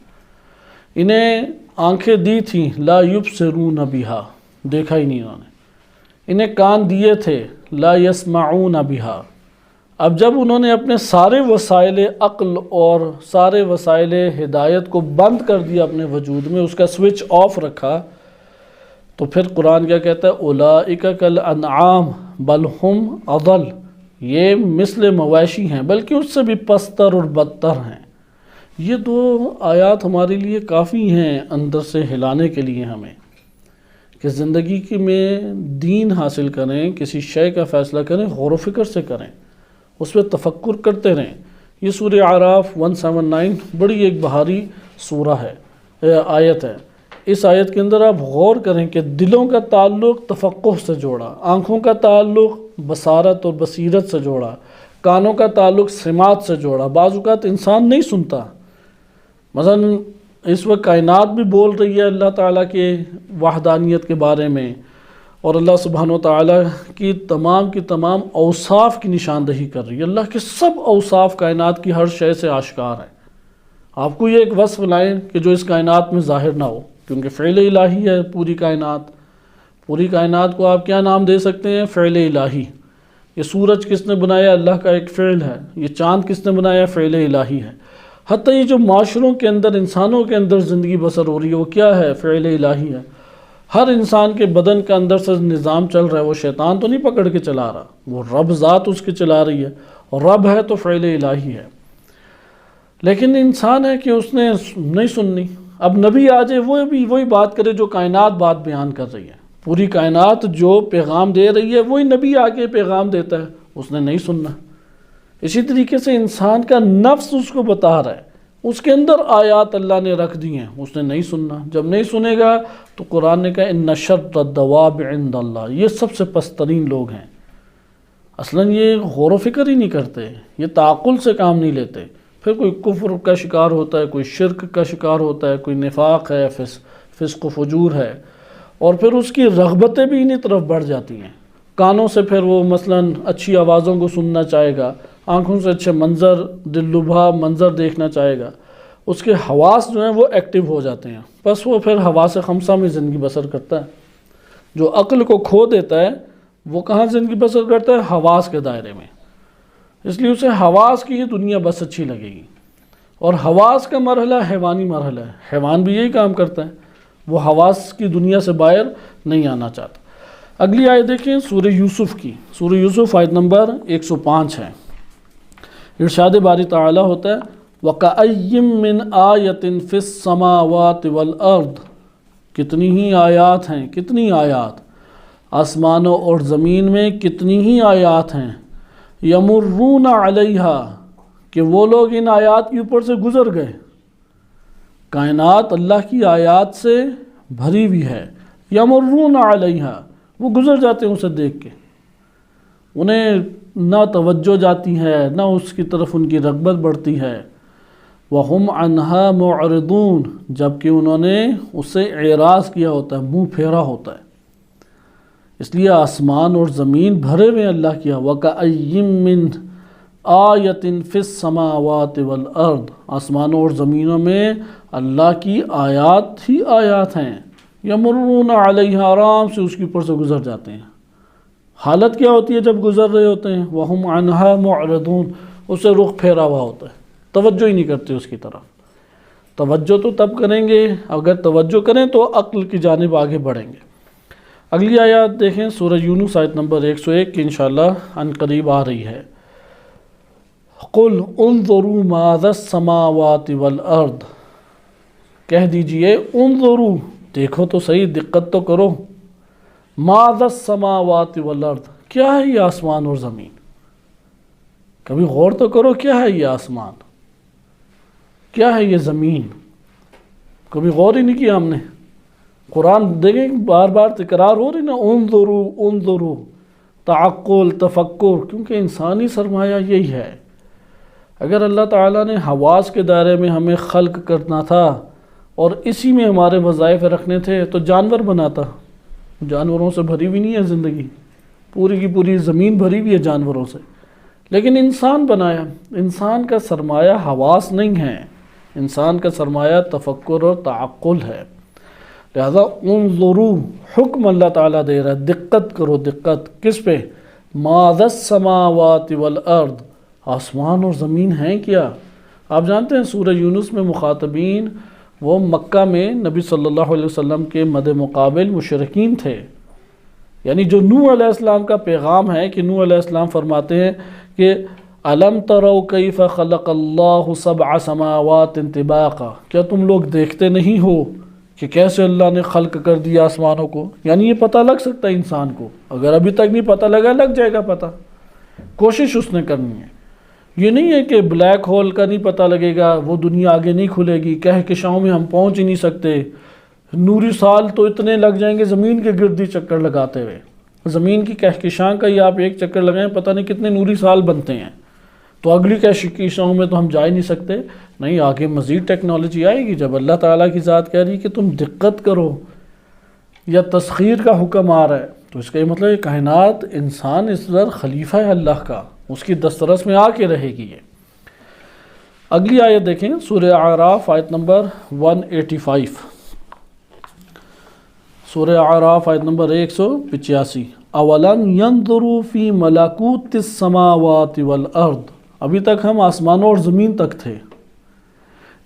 انہیں آنکھیں دی تھیں، لا یبصرون بہا، دیکھا ہی نہیں انہوں نے۔ انہیں کان دیے تھے، لا یسمعون بہا، اب جب انہوں نے اپنے سارے وسائل عقل اور سارے وسائل ہدایت کو بند کر دیا اپنے وجود میں، اس کا سوئچ آف رکھا، تو پھر قرآن کیا کہتا ہے؟ اولئک کالانعام بل ہم اضل، یہ مثل مویشی ہیں بلکہ اس سے بھی پستر اور بدتر ہیں۔ یہ دو آیات ہمارے لیے کافی ہیں اندر سے ہلانے کے لیے ہمیں، کہ زندگی کی میں دین حاصل کریں، کسی شے کا فیصلہ کریں، غور و فکر سے کریں، اس پہ تفکر کرتے رہیں۔ یہ سورہ اعراف 179 بڑی ایک بہاری سورہ ہے، آیت ہے۔ اس آیت کے اندر آپ غور کریں کہ دلوں کا تعلق تفقہ سے جوڑا، آنکھوں کا تعلق بصارت اور بصیرت سے جوڑا، کانوں کا تعلق سماعت سے جوڑا۔ بعض اوقات انسان نہیں سنتا، مثلا اس وقت کائنات بھی بول رہی ہے اللہ تعالیٰ کے وحدانیت کے بارے میں، اور اللہ سبحانہ و تعالیٰ کی تمام اوصاف کی نشاندہی کر رہی ہے۔ اللہ کے سب اوصاف کائنات کی ہر شے سے آشکار ہے۔ آپ کو یہ ایک وصف لائیں کہ جو اس کائنات میں ظاہر نہ ہو، کیونکہ فعل الہی ہے پوری کائنات کو آپ کیا نام دے سکتے ہیں؟ فعل الہی۔ یہ سورج کس نے بنایا؟ اللہ کا ایک فعل ہے۔ یہ چاند کس نے بنایا؟ فعل الہی ہے۔ حتیٰ یہ جو معاشروں کے اندر، انسانوں کے اندر زندگی بسر ہو رہی ہے، وہ کیا ہے؟ فعل الہی ہے۔ ہر انسان کے بدن کے اندر سے نظام چل رہا ہے، وہ شیطان تو نہیں پکڑ کے چلا رہا، وہ رب ذات اس کے چلا رہی ہے، اور رب ہے تو فعل الہی ہے۔ لیکن انسان ہے کہ اس نے نہیں سننی۔ اب نبی آ جائے، وہ بھی وہی بات کرے جو کائنات بات بیان کر رہی ہے، پوری کائنات جو پیغام دے رہی ہے وہی نبی آ کے پیغام دیتا ہے، اس نے نہیں سننا۔ اسی طریقے سے انسان کا نفس اس کو بتا رہا ہے، اس کے اندر آیات اللہ نے رکھ دی ہیں، اس نے نہیں سننا۔ جب نہیں سنے گا تو قرآن نے کہا ان شر الدواب عند اللہ، یہ سب سے پسترین لوگ ہیں۔ اصلاً یہ غور و فکر ہی نہیں کرتے، یہ تعقل سے کام نہیں لیتے۔ پھر کوئی کفر کا شکار ہوتا ہے، کوئی شرک کا شکار ہوتا ہے، کوئی نفاق ہے، فسق و فجور ہے، اور پھر اس کی رغبتیں بھی انہی طرف بڑھ جاتی ہیں۔ کانوں سے پھر وہ مثلاً اچھی آوازوں کو سننا چاہے گا، آنکھوں سے اچھے منظر، دل لبھا منظر دیکھنا چاہے گا، اس کے حواس جو ہیں وہ ایکٹیو ہو جاتے ہیں، بس وہ پھر حواس خمسہ میں زندگی بسر کرتا ہے۔ جو عقل کو کھو دیتا ہے وہ کہاں زندگی بسر کرتا ہے؟ حواس کے دائرے میں۔ اس لیے اسے حواس کی ہی دنیا بس اچھی لگے گی، اور حواس کا مرحلہ حیوانی مرحلہ ہے، حیوان بھی یہی کام کرتا ہے، وہ حواس کی دنیا سے باہر نہیں آنا چاہتا۔ اگلی آیت دیکھیں سورہ یوسف کی، سورہ یوسف آیت نمبر 105 ہے۔ ارشاد باری تعالیٰ ہوتا ہے وَكَأَيٍّ مِّنْ آیَةٍ فِي السَّمَاوَاتِ وَالْأَرْضِ، کتنی ہی آیات ہیں، کتنی آیات آسمانوں اور زمین میں کتنی ہی آیات ہیں، یمرون علیہا، کہ وہ لوگ ان آیات کے اوپر سے گزر گئے۔ کائنات اللہ کی آیات سے بھری ہوئی ہے، یمرون علیہا، وہ گزر جاتے ہیں اسے دیکھ کے، انہیں نہ توجہ جاتی ہے نہ اس کی طرف ان کی رغبت بڑھتی ہے۔ وَهُمْ عَنْهَا مُعْرِضُونَ، جبکہ انہوں نے اس سے اعراض کیا ہوتا ہے، منہ پھیرا ہوتا ہے۔ اس لیے آسمان اور زمین بھرے ہوئے اللہ کیا، وَكَأَيِّن مِّنْ آیَةٍ فِي السَّمَاوَاتِ وَالْأَرْضِ، آسمانوں اور زمینوں میں اللہ کی آیات ہی آیات ہیں، یمرون علیہا، آرام سے اس کے اوپر سے گزر جاتے ہیں۔ حالت کیا ہوتی ہے جب گزر رہے ہوتے ہیں؟ وَهُمْ عَنْهَا مُعْرِضُونَ، اسے رخ پھیرا ہوا ہوتا ہے، توجہ ہی نہیں کرتے اس کی طرف۔ توجہ تو تب کریں گے، اگر توجہ کریں تو عقل کی جانب آگے بڑھیں گے۔ اگلی آیات دیکھیں، سورہ یونس آیت نمبر 101 کی انشاءاللہ عن قریب آ رہی ہے۔ قُلْ انظُرُوا مَاذَا السَّمَاوَاتِ وَالْأَرْضِ، کہہ دیجئے انظروا، دیکھو تو صحیح، دقت تو کرو، مَاذَا السَّمَاوَاتِ وَالْأَرْضِ، کیا ہے یہ آسمان اور زمین؟ کبھی غور تو کرو، کیا ہے یہ آسمان، کیا ہے یہ زمین؟ کبھی غور ہی نہیں کیا ہم نے۔ قرآن دیکھیں بار بار تکرار ہو رہی نا، انظروا انظروا، تعقل، تفکر، کیونکہ انسانی سرمایہ یہی ہے۔ اگر اللہ تعالیٰ نے حواس کے دائرے میں ہمیں خلق کرنا تھا اور اسی میں ہمارے وظائف رکھنے تھے تو جانور بناتا۔ جانوروں سے بھری ہوئی نہیں ہے زندگی، پوری کی پوری زمین بھری ہوئی ہے جانوروں سے، لیکن انسان بنایا۔ انسان کا سرمایہ حواس نہیں ہے، انسان کا سرمایہ تفکر اور تعقل ہے۔ لہذا انظروا، حکم اللہ تعالیٰ دے رہا ہے، دقت کرو، دقت کس پہ؟ ماذا السماوات والارض، آسمان اور زمین ہیں کیا؟ آپ جانتے ہیں سورہ یونس میں مخاطبین وہ مکہ میں نبی صلی اللہ علیہ وسلم کے مد مقابل مشرکین تھے، یعنی جو نوح علیہ السلام کا پیغام ہے کہ نوح علیہ السلام فرماتے ہیں کہ الم تروا کیف خلق اللہ سبع سماوات طباقا، کیا تم لوگ دیکھتے نہیں ہو کہ کیسے اللہ نے خلق کر دیا آسمانوں کو؟ یعنی یہ پتہ لگ سکتا ہے انسان کو، اگر ابھی تک نہیں پتہ لگا لگ جائے گا پتہ، کوشش اس نے کرنی ہے۔ یہ نہیں ہے کہ بلیک ہول کا نہیں پتہ لگے گا، وہ دنیا آگے نہیں کھلے گی، کہکشاؤں میں ہم پہنچ ہی نہیں سکتے، نوری سال تو اتنے لگ جائیں گے زمین کے گرد ہی چکر لگاتے ہوئے، زمین کی کہکشاں کا ہی آپ ایک چکر لگائیں پتہ نہیں کتنے نوری سال بنتے ہیں، تو اگلی کہکشاؤں میں تو ہم جا ہی نہیں سکتے۔ نہیں، آگے مزید ٹیکنالوجی آئے گی۔ جب اللہ تعالیٰ کی ذات کہہ رہی کہ تم دقت کرو یا تسخیر کا حکم آ رہا ہے، تو اس کا یہ مطلب ہے کائنات، انسان اس پر خلیفہ ہے اللہ کا، اس کی دسترس میں آ کے رہے گی یہ۔ اگلی آیت دیکھیں، سورہ اعراف آیت نمبر 185، سورہ اعراف آیت نمبر 185۔ اولم ينظروا فی ملکوت السماوات والارض، ابھی تک ہم آسمانوں اور زمین تک تھے،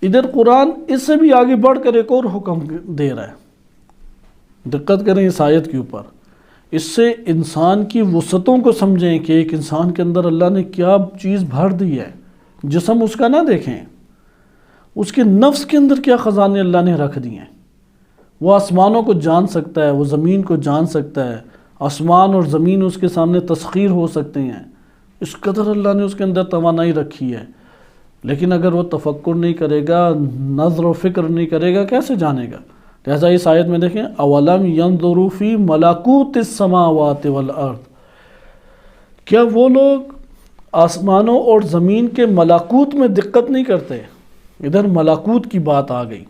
ادھر قرآن اس سے بھی آگے بڑھ کر ایک اور حکم دے رہا ہے۔ دقت کریں اس آیت کے اوپر، اس سے انسان کی وسعتوں کو سمجھیں کہ ایک انسان کے اندر اللہ نے کیا چیز بھر دی ہے۔ جسم اس کا نہ دیکھیں، اس کے نفس کے اندر کیا خزانے اللہ نے رکھ دیے ہیں۔ وہ آسمانوں کو جان سکتا ہے، وہ زمین کو جان سکتا ہے، آسمان اور زمین اس کے سامنے تسخیر ہو سکتے ہیں، اس قدر اللہ نے اس کے اندر توانائی رکھی ہے۔ لیکن اگر وہ تفکر نہیں کرے گا، نظر و فکر نہیں کرے گا، کیسے جانے گا؟ لہذا اس آیت میں دیکھیں، اولم ينظروا فی ملکوت السماوات والارض، کیا وہ لوگ آسمانوں اور زمین کے ملکوت میں دقت نہیں کرتے؟ ادھر ملکوت کی بات آ گئی۔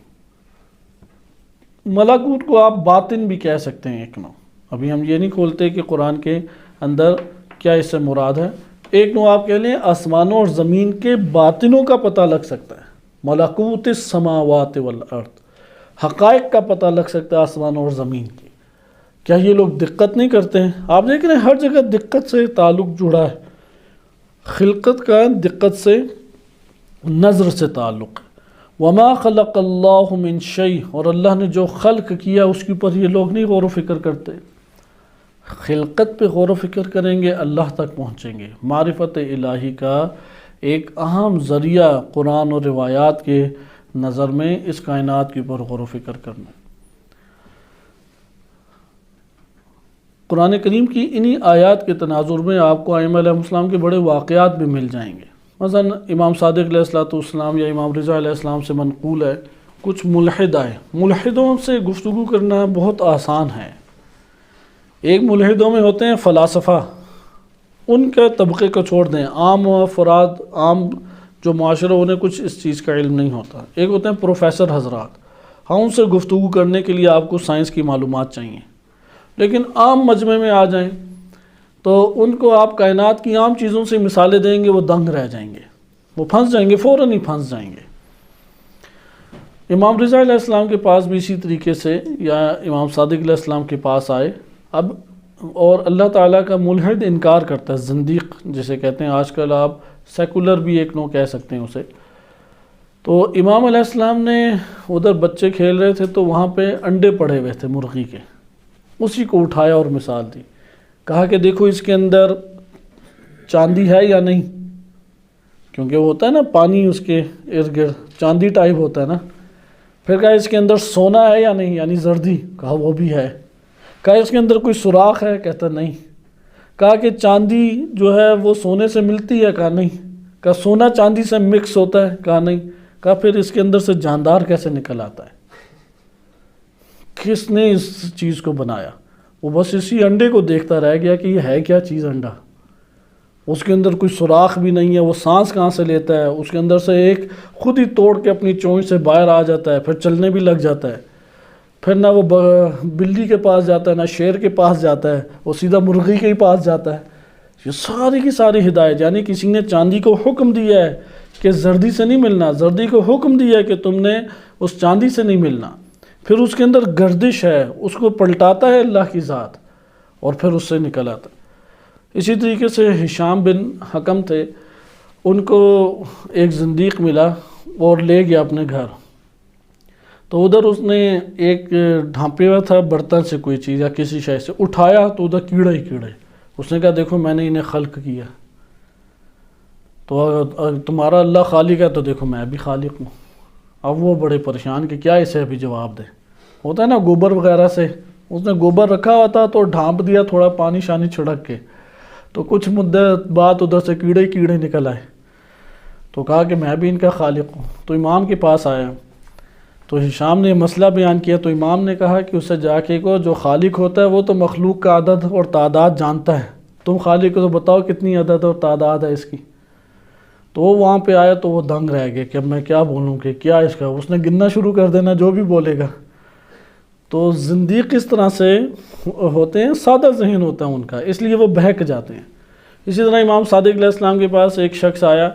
ملکوت کو آپ باطن بھی کہہ سکتے ہیں ایک نو، ابھی ہم یہ نہیں کھولتے کہ قرآن کے اندر کیا اس سے مراد ہے، ایک نو آپ کہہ لیں آسمانوں اور زمین کے باطنوں کا پتہ لگ سکتا ہے، ملکوت السماوات والارض، حقائق کا پتہ لگ سکتا ہے آسمانوں اور زمین کی۔ کیا یہ لوگ دقت نہیں کرتے ہیں؟ آپ دیکھ رہے ہیں ہر جگہ دقت سے تعلق جڑا ہے، خلقت کا دقت سے، نظر سے تعلق ہے۔ وما خلق اللہ من شیء، اور اللہ نے جو خلق کیا اس کے اوپر یہ لوگ نہیں غور و فکر کرتے۔ خلقت پہ غور و فکر کریں گے اللہ تک پہنچیں گے۔ معرفت الہی کا ایک اہم ذریعہ قرآن اور روایات کے نظر میں اس کائنات کے اوپر غور و فکر کرنا۔ قرآن کریم کی انہی آیات کے تناظر میں آپ کو ائمہ علیہ السلام کے بڑے واقعات بھی مل جائیں گے۔ مثلا امام صادق علیہ السلام یا امام رضا علیہ السلام سے منقول ہے کچھ ملحد آئے. ملحدوں سے گفتگو کرنا بہت آسان ہے. ایک ملحدوں میں ہوتے ہیں فلاسفہ، ان کے طبقے کو چھوڑ دیں، عام افراد، عام جو معاشرہ، انہیں کچھ اس چیز کا علم نہیں ہوتا. ایک ہوتے ہیں پروفیسر حضرات، ہاں ان سے گفتگو کرنے کے لیے آپ کو سائنس کی معلومات چاہیے. لیکن عام مجمع میں آ جائیں تو ان کو آپ کائنات کی عام چیزوں سے مثالیں دیں گے، وہ دنگ رہ جائیں گے، وہ پھنس جائیں گے، فوراً ہی پھنس جائیں گے. امام رضا علیہ السلام کے پاس بھی اسی طریقے سے، یا امام صادق علیہ السلام کے پاس آئے. اب اور اللہ تعالیٰ کا ملحد انکار کرتا ہے، زندیق جسے کہتے ہیں، آج کل آپ سیکولر بھی ایک نو کہہ سکتے ہیں اسے. تو امام علیہ السلام نے ادھر بچے کھیل رہے تھے تو وہاں پہ انڈے پڑے ہوئے تھے مرغی کے، اسی کو اٹھایا اور مثال دی. کہا کہ دیکھو اس کے اندر چاندی ہے یا نہیں، کیونکہ وہ ہوتا ہے نا پانی اس کے ارد گرد چاندی ٹائپ ہوتا ہے نا. پھر کہا اس کے اندر سونا ہے یا نہیں، یعنی زردی. کہا وہ بھی ہے. کہا اس کے اندر کوئی سوراخ ہے، کہتا نہیں. کہا کہ چاندی جو ہے وہ سونے سے ملتی ہے، کہا نہیں. کہا سونا چاندی سے مکس ہوتا ہے، کہا نہیں. کہا پھر اس کے اندر سے جاندار کیسے نکل آتا ہے؟ کس نے اس چیز کو بنایا؟ وہ بس اسی انڈے کو دیکھتا رہ گیا کہ یہ ہے کیا چیز انڈا، اس کے اندر کوئی سوراخ بھی نہیں ہے، وہ سانس کہاں سے لیتا ہے؟ اس کے اندر سے ایک خود ہی توڑ کے اپنی چونچ سے باہر آ جاتا ہے، پھر چلنے بھی لگ جاتا ہے. پھر نہ وہ بلی کے پاس جاتا ہے، نہ شیر کے پاس جاتا ہے، وہ سیدھا مرغی کے ہی پاس جاتا ہے. یہ ساری کی ساری ہدایت، یعنی کسی نے چاندی کو حکم دیا ہے کہ زردی سے نہیں ملنا، زردی کو حکم دیا ہے کہ تم نے اس چاندی سے نہیں ملنا. پھر اس کے اندر گردش ہے، اس کو پلٹاتا ہے اللہ کی ذات، اور پھر اس سے نکل آتا ہے. اسی طریقے سے ہشام بن حکم تھے، ان کو ایک زندیق ملا اور لے گیا اپنے گھر. تو ادھر اس نے ایک ڈھانپے ہوا تھا برتن سے کوئی چیز یا کسی شے سے، اٹھایا تو ادھر کیڑے ہی کیڑے. اس نے کہا دیکھو میں نے انہیں خلق کیا، تو تمہارا اللہ خالق ہے تو دیکھو میں بھی خالق ہوں. اب وہ بڑے پریشان کہ کیا اسے ابھی جواب دے. ہوتا ہے نا گوبر وغیرہ سے، اس نے گوبر رکھا ہوا تھا تو ڈھانپ دیا تھوڑا پانی شانی چھڑک کے، تو کچھ مدت بعد ادھر سے کیڑے کیڑے نکل آئے. تو کہا کہ میں بھی ان کا خالق ہوں. تو امام کے پاس آیا تو ہشام نے مسئلہ بیان کیا. تو امام نے کہا کہ اسے جا کے کو جو خالق ہوتا ہے وہ تو مخلوق کا عدد اور تعداد جانتا ہے، تم خالق کو تو بتاؤ کتنی عدد اور تعداد ہے اس کی. تو وہ وہاں پہ آیا تو وہ دنگ رہ گئے کہ اب میں کیا بولوں کہ کیا اس کا. اس نے گننا شروع کر دینا جو بھی بولے گا. تو زندیق اس طرح سے ہوتے ہیں، سادہ ذہن ہوتا ہے ان کا، اس لیے وہ بہک جاتے ہیں. اسی طرح امام صادق علیہ السلام کے پاس ایک شخص آیا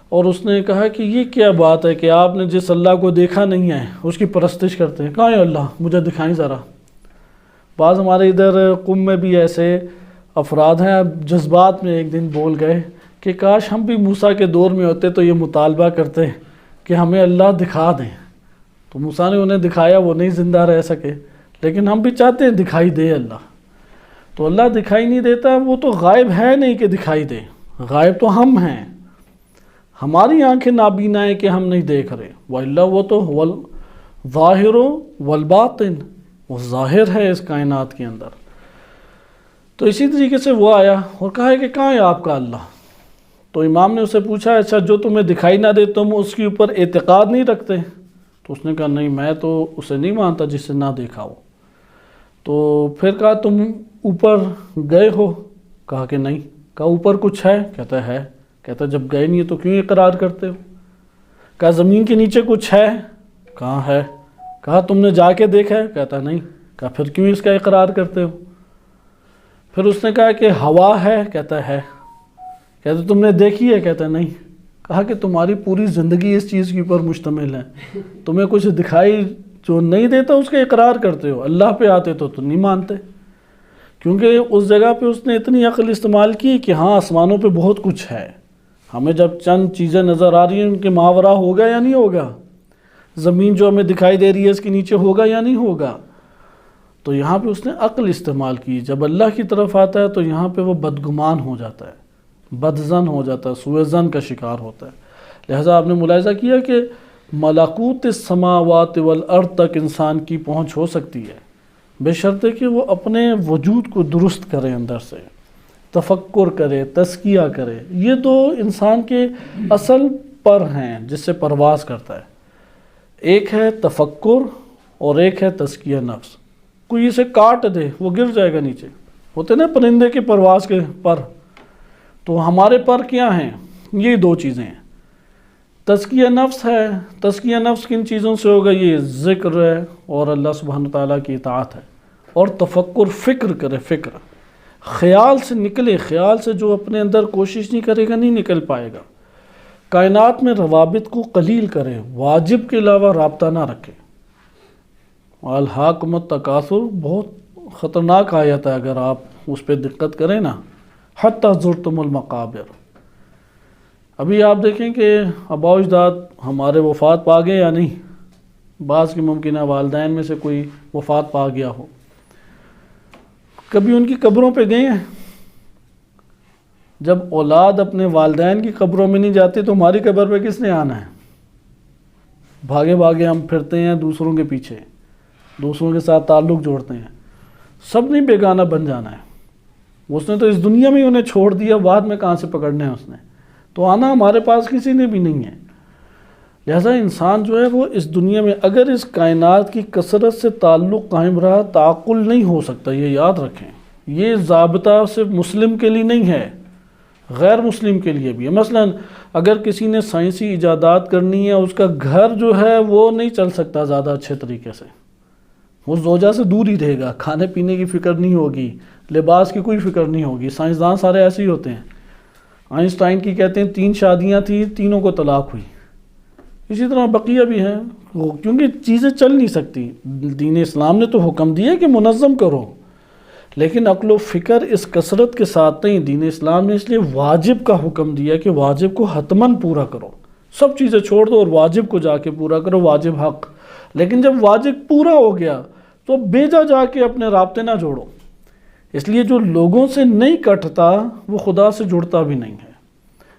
اور اس نے کہا کہ یہ کیا بات ہے کہ آپ نے جس اللہ کو دیکھا نہیں ہے اس کی پرستش کرتے ہیں. کہاں ہے اللہ؟ مجھے دکھائیں ذرا. بعض ہمارے ادھر قم میں بھی ایسے افراد ہیں، جذبات میں ایک دن بول گئے کہ کاش ہم بھی موسیٰ کے دور میں ہوتے تو یہ مطالبہ کرتے کہ ہمیں اللہ دکھا دیں. تو موسیٰ نے انہیں دکھایا، وہ نہیں زندہ رہ سکے، لیکن ہم بھی چاہتے ہیں دکھائی دے اللہ. تو اللہ دکھائی نہیں دیتا، وہ تو غائب ہے نہیں کہ دکھائی دے، غائب تو ہم ہیں، ہماری آنکھیں نابینا ہیں کہ ہم نہیں دیکھ رہے. وَإِلَّا وہ تو ظاہر والباطن، وہ ظاہر ہے اس کائنات کے اندر. تو اسی طریقے سے وہ آیا اور کہا کہ کہاں ہے آپ کا اللہ؟ تو امام نے اسے پوچھا اچھا جو تمہیں دکھائی نہ دے تم اس کے اوپر اعتقاد نہیں رکھتے؟ تو اس نے کہا نہیں میں تو اسے نہیں مانتا جس سے نہ دیکھا ہو. تو پھر کہا تم اوپر گئے ہو؟ کہا کہ نہیں. کہا اوپر کچھ ہے؟ کہتا ہے. کہتا جب گئے نہیں تو کیوں اقرار کرتے ہو؟ کہا زمین کے نیچے کچھ ہے؟ کہاں ہے. کہا تم نے جا کے دیکھا ہے؟ کہتا نہیں. کہا پھر کیوں اس کا اقرار کرتے ہو؟ پھر اس نے کہا کہ ہوا ہے؟ کہتا ہے. کہتا تم نے دیکھی ہے؟ کہتا نہیں. کہا کہ تمہاری پوری زندگی اس چیز کے اوپر مشتمل ہے، تمہیں کچھ دکھائی جو نہیں دیتا اس کا اقرار کرتے ہو، اللہ پہ آتے تو نہیں مانتے. کیونکہ اس جگہ پہ اس نے اتنی عقل استعمال کی کہ ہاں آسمانوں پہ بہت کچھ ہے، ہمیں جب چند چیزیں نظر آ رہی ہیں ان کے ماورا ہوگا یا نہیں ہوگا، زمین جو ہمیں دکھائی دے رہی ہے اس کے نیچے ہوگا یا نہیں ہوگا. تو یہاں پہ اس نے عقل استعمال کی. جب اللہ کی طرف آتا ہے تو یہاں پہ وہ بدگمان ہو جاتا ہے، بدزن ہو جاتا ہے، سوء ظن کا شکار ہوتا ہے. لہٰذا آپ نے ملاحظہ کیا کہ ملکوت السماوات والارض تک انسان کی پہنچ ہو سکتی ہے بے شرط کہ وہ اپنے وجود کو درست کرے، اندر سے تفکر کرے، تزکیہ کرے. یہ تو انسان کے اصل پر ہیں جس سے پرواز کرتا ہے. ایک ہے تفکر اور ایک ہے تزکیہ نفس. کوئی اسے کاٹ دے وہ گر جائے گا نیچے. ہوتے نا پرندے کی پرواز کے پر، تو ہمارے پر کیا ہیں؟ یہ دو چیزیں ہیں. تزکیہ نفس ہے. تزکیہ نفس کن چیزوں سے ہوگا؟ یہ ذکر ہے اور اللہ سبحانہ تعالیٰ کی اطاعت ہے. اور تفکر، فکر کرے، فکر خیال سے نکلے. خیال سے جو اپنے اندر کوشش نہیں کرے گا نہیں نکل پائے گا. کائنات میں روابط کو قلیل کرے، واجب کے علاوہ رابطہ نہ رکھے. الہاکم التکاثر بہت خطرناک آیت ہے اگر آپ اس پہ دقت کریں نا. حتی زرتم المقابر. ابھی آپ دیکھیں کہ آباء و اجداد ہمارے وفات پا گئے یا نہیں. بعض کے ممکنہ والدین میں سے کوئی وفات پا گیا ہو، کبھی ان کی قبروں پہ گئے ہیں؟ جب اولاد اپنے والدین کی قبروں میں نہیں جاتی تو ہماری قبر پہ کس نے آنا ہے؟ بھاگے بھاگے ہم پھرتے ہیں دوسروں کے پیچھے، دوسروں کے ساتھ تعلق جوڑتے ہیں. سب نے بیگانہ بن جانا ہے. اس نے تو اس دنیا میں انہیں چھوڑ دیا، بعد میں کہاں سے پکڑنے ہیں اس نے؟ تو آنا ہمارے پاس کسی نے بھی نہیں ہے. لہذا انسان جو ہے وہ اس دنیا میں اگر اس کائنات کی کثرت سے تعلق قائم رہا، تعقل نہیں ہو سکتا. یہ یاد رکھیں، یہ ضابطہ صرف مسلم کے لیے نہیں ہے، غیر مسلم کے لیے بھی ہے. مثلا اگر کسی نے سائنسی ایجادات کرنی ہے، اس کا گھر جو ہے وہ نہیں چل سکتا زیادہ اچھے طریقے سے. وہ زوجہ سے دور ہی رہے گا، کھانے پینے کی فکر نہیں ہوگی، لباس کی کوئی فکر نہیں ہوگی. سائنسدان سارے ایسے ہی ہوتے ہیں. آئنسٹائن کی کہتے ہیں 3 شادیاں تھیں، تینوں کو طلاق ہوئی. اسی طرح بقیہ بھی ہیں، کیونکہ چیزیں چل نہیں سکتی. دین اسلام نے تو حکم دیا کہ منظم کرو، لیکن عقل و فکر اس کثرت کے ساتھ نہیں. دین اسلام نے اس لیے واجب کا حکم دیا کہ واجب کو حتماً پورا کرو. سب چیزیں چھوڑ دو اور واجب کو جا کے پورا کرو، واجب حق. لیکن جب واجب پورا ہو گیا تو بیجا جا کے اپنے رابطے نہ جوڑو. اس لیے جو لوگوں سے نہیں کٹتا وہ خدا سے جڑتا بھی نہیں ہے.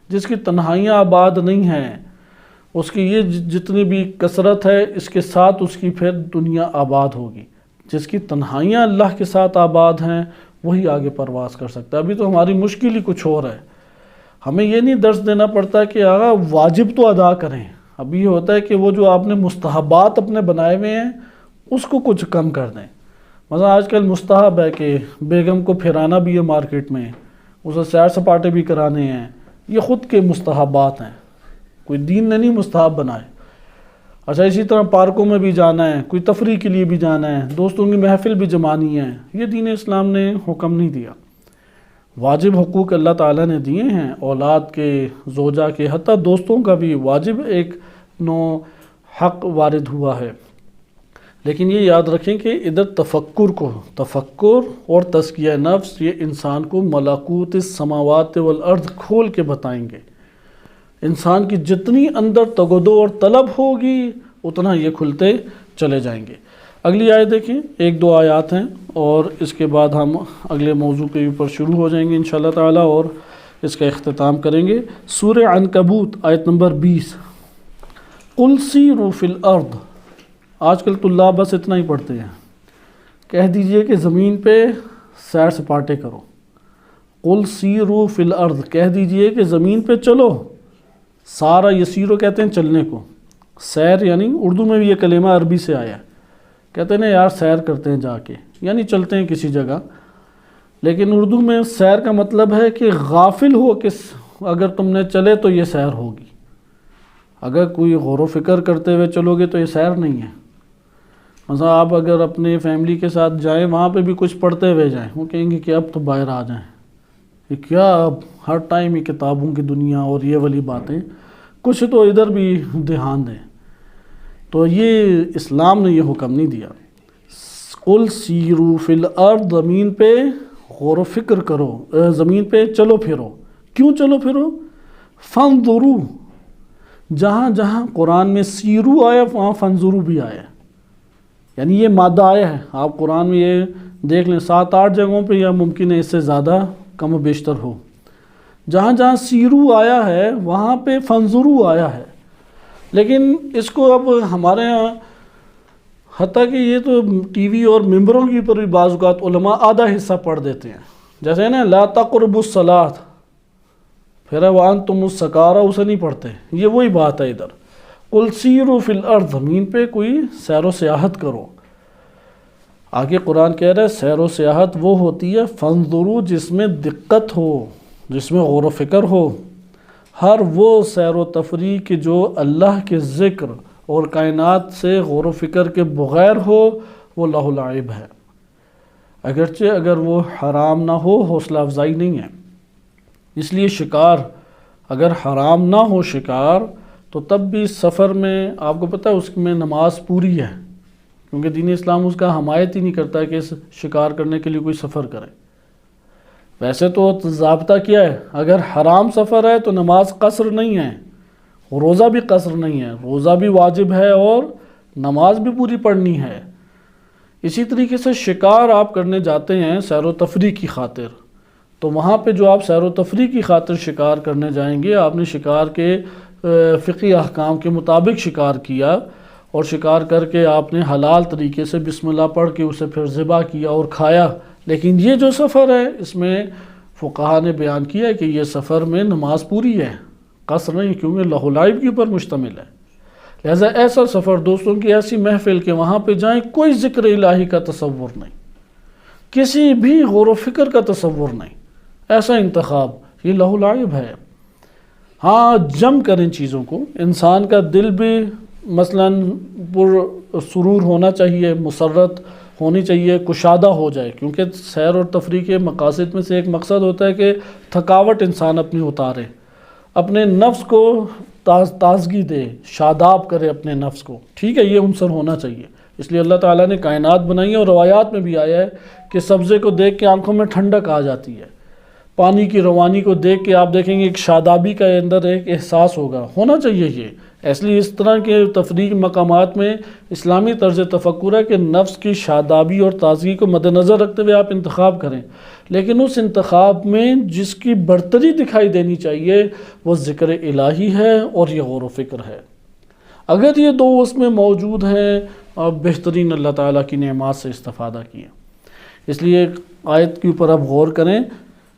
جس کی تنہائیاں آباد نہیں ہیں، اس کی یہ جتنی بھی کثرت ہے اس کے ساتھ اس کی پھر دنیا آباد ہوگی. جس کی تنہائیاں اللہ کے ساتھ آباد ہیں وہی آگے پرواز کر سکتا ہے. ابھی تو ہماری مشکل ہی کچھ اور ہے. ہمیں یہ نہیں درس دینا پڑتا کہ آقا واجب تو ادا کریں. ابھی یہ ہوتا ہے کہ وہ جو آپ نے مستحبات اپنے بنائے ہوئے ہیں اس کو کچھ کم کر دیں. مثلا آج کل مستحب ہے کہ بیگم کو پھرانا بھی ہے مارکیٹ میں، اسے سیر سپاٹے بھی کرانے ہیں. یہ خود کے مستحبات ہیں، کوئی دین نے نہیں مستحب بنائے. اچھا اسی طرح پارکوں میں بھی جانا ہے، کوئی تفریح کے لیے بھی جانا ہے، دوستوں کی محفل بھی جمانی ہے. یہ دین اسلام نے حکم نہیں دیا. واجب حقوق اللہ تعالیٰ نے دیے ہیں، اولاد کے، زوجہ کے، حتیٰ دوستوں کا بھی واجب ایک نو حق وارد ہوا ہے. لیکن یہ یاد رکھیں کہ ادھر تفکر اور تزکیہ نفس یہ انسان کو ملکوت السماوات والارض کھول کے بتائیں گے. انسان کی جتنی اندر تگدو اور طلب ہوگی اتنا یہ کھلتے چلے جائیں گے. اگلی آیت دیکھیں، 1-2 آیات ہیں اور اس کے بعد ہم اگلے موضوع کے اوپر شروع ہو جائیں گے انشاءاللہ تعالی اور اس کا اختتام کریں گے. سورہ عنکبوت آیت نمبر 20. قل سیروا فی الارض. آج کل طلاب بس اتنا ہی پڑھتے ہیں. کہہ دیجئے کہ زمین پہ سیر سپاٹے کرو. قل سیروا فی الارض، کہہ دیجئے کہ زمین پہ چلو. سارا یسیرو کہتے ہیں چلنے کو. سیر یعنی اردو میں بھی یہ کلمہ عربی سے آیا ہے. کہتے ہیں نا یار سیر کرتے ہیں جا کے، یعنی چلتے ہیں کسی جگہ. لیکن اردو میں سیر کا مطلب ہے کہ غافل ہو کہ اگر تم نے چلے تو یہ سیر ہوگی. اگر کوئی غور و فکر کرتے ہوئے چلو گے تو یہ سیر نہیں ہے. مثلا آپ اگر اپنے فیملی کے ساتھ جائیں، وہاں پہ بھی کچھ پڑھتے ہوئے جائیں، وہ کہیں گے کہ اب تو باہر آ جائیں. یہ کیا اب ہر ٹائم یہ کتابوں کی دنیا اور یہ والی باتیں، کچھ تو ادھر بھی دھیان دیں. تو یہ اسلام نے یہ حکم نہیں دیا. قل سیروا فی الارض، زمین پہ غور و فکر کرو، زمین پہ چلو پھرو. کیوں چلو پھرو؟ فانظروا، جہاں جہاں قرآن میں سیرو آیا وہاں فانظروا بھی آیا، یعنی یہ مادہ آیا ہے. آپ قرآن میں یہ دیکھ لیں 7-8 جگہوں پہ، یا ممکن ہے اس سے زیادہ کم و بیشتر ہو. جہاں جہاں سیرو آیا ہے وہاں پہ فانظروا آیا ہے. لیکن اس کو اب ہمارے ہاں حتیٰ کہ یہ تو ٹی وی اور ممبروں کی پر بھی بعض اوقات علماء آدھا حصہ پڑھ دیتے ہیں. جیسے نا لا تقربوا الصلاۃ، پھر وانتم سکارى، اسے نہیں پڑھتے. یہ وہی بات ہے ادھر. قل سیروا فی الارض، زمین پہ کوئی سیر و سیاحت کرو۔ آگے قرآن کہہ رہا ہے سیر و سیاحت وہ ہوتی ہے فانظروا جس میں دقت ہو، جس میں غور و فکر ہو۔ ہر وہ سیر و تفریح کہ جو اللہ کے ذکر اور کائنات سے غور و فکر کے بغیر ہو وہ لہو لعب ہے، اگرچہ اگر وہ حرام نہ ہو حوصلہ افزائی نہیں ہے۔ اس لیے شکار اگر حرام نہ ہو شکار تو تب بھی سفر میں آپ کو پتہ ہے اس میں نماز پوری ہے، کیونکہ دین اسلام اس کا حمایت ہی نہیں کرتا کہ اس شکار کرنے کے لیے کوئی سفر کرے۔ ویسے تو ضابطہ کیا ہے، اگر حرام سفر ہے تو نماز قصر نہیں ہے، روزہ بھی قصر نہیں ہے، روزہ بھی واجب ہے اور نماز بھی پوری پڑھنی ہے۔ اسی طریقے سے شکار آپ کرنے جاتے ہیں سیر و تفریح کی خاطر، تو وہاں پہ جو آپ سیر و تفریح کی خاطر شکار کرنے جائیں گے، آپ نے شکار کے فقہی احکام کے مطابق شکار کیا اور شکار کر کے آپ نے حلال طریقے سے بسم اللہ پڑھ کے اسے پھر ذبح کیا اور کھایا۔ لیکن یہ جو سفر ہے اس میں فقہا نے بیان کیا ہے کہ یہ سفر میں نماز پوری ہے، قصر نہیں، کیونکہ لہو لعب کے اوپر مشتمل ہے۔ لہذا ایسا سفر دوستوں کی ایسی محفل کہ وہاں پہ جائیں کوئی ذکر الہی کا تصور نہیں، کسی بھی غور و فکر کا تصور نہیں، ایسا انتخاب یہ لہو لعب ہے۔ ہاں جم کریں چیزوں کو، انسان کا دل بھی مثلاً پر سرور ہونا چاہیے، مسرت ہونی چاہیے، کشادہ ہو جائے، کیونکہ سیر اور تفریح کے مقاصد میں سے ایک مقصد ہوتا ہے کہ تھکاوٹ انسان اپنی اتارے، اپنے نفس کو تازگی دے، شاداب کرے اپنے نفس کو، ٹھیک ہے، یہ عنصر ہونا چاہیے۔ اس لیے اللہ تعالیٰ نے کائنات بنائی ہے اور روایات میں بھی آیا ہے کہ سبزے کو دیکھ کے آنکھوں میں ٹھنڈک آ جاتی ہے، پانی کی روانی کو دیکھ کے آپ دیکھیں گے ایک شادابی کا اندر ایک احساس ہونا چاہیے یہ۔ اس لیے اس طرح کے تفریح مقامات میں اسلامی طرز تفکر ہے کہ نفس کی شادابی اور تازگی کو مد نظر رکھتے ہوئے آپ انتخاب کریں، لیکن اس انتخاب میں جس کی برتری دکھائی دینی چاہیے وہ ذکر الہی ہے اور یہ غور و فکر ہے۔ اگر یہ دو اس میں موجود ہیں اور بہترین اللہ تعالیٰ کی نعمات سے استفادہ کیے۔ اس لیے آیت کے اوپر آپ غور کریں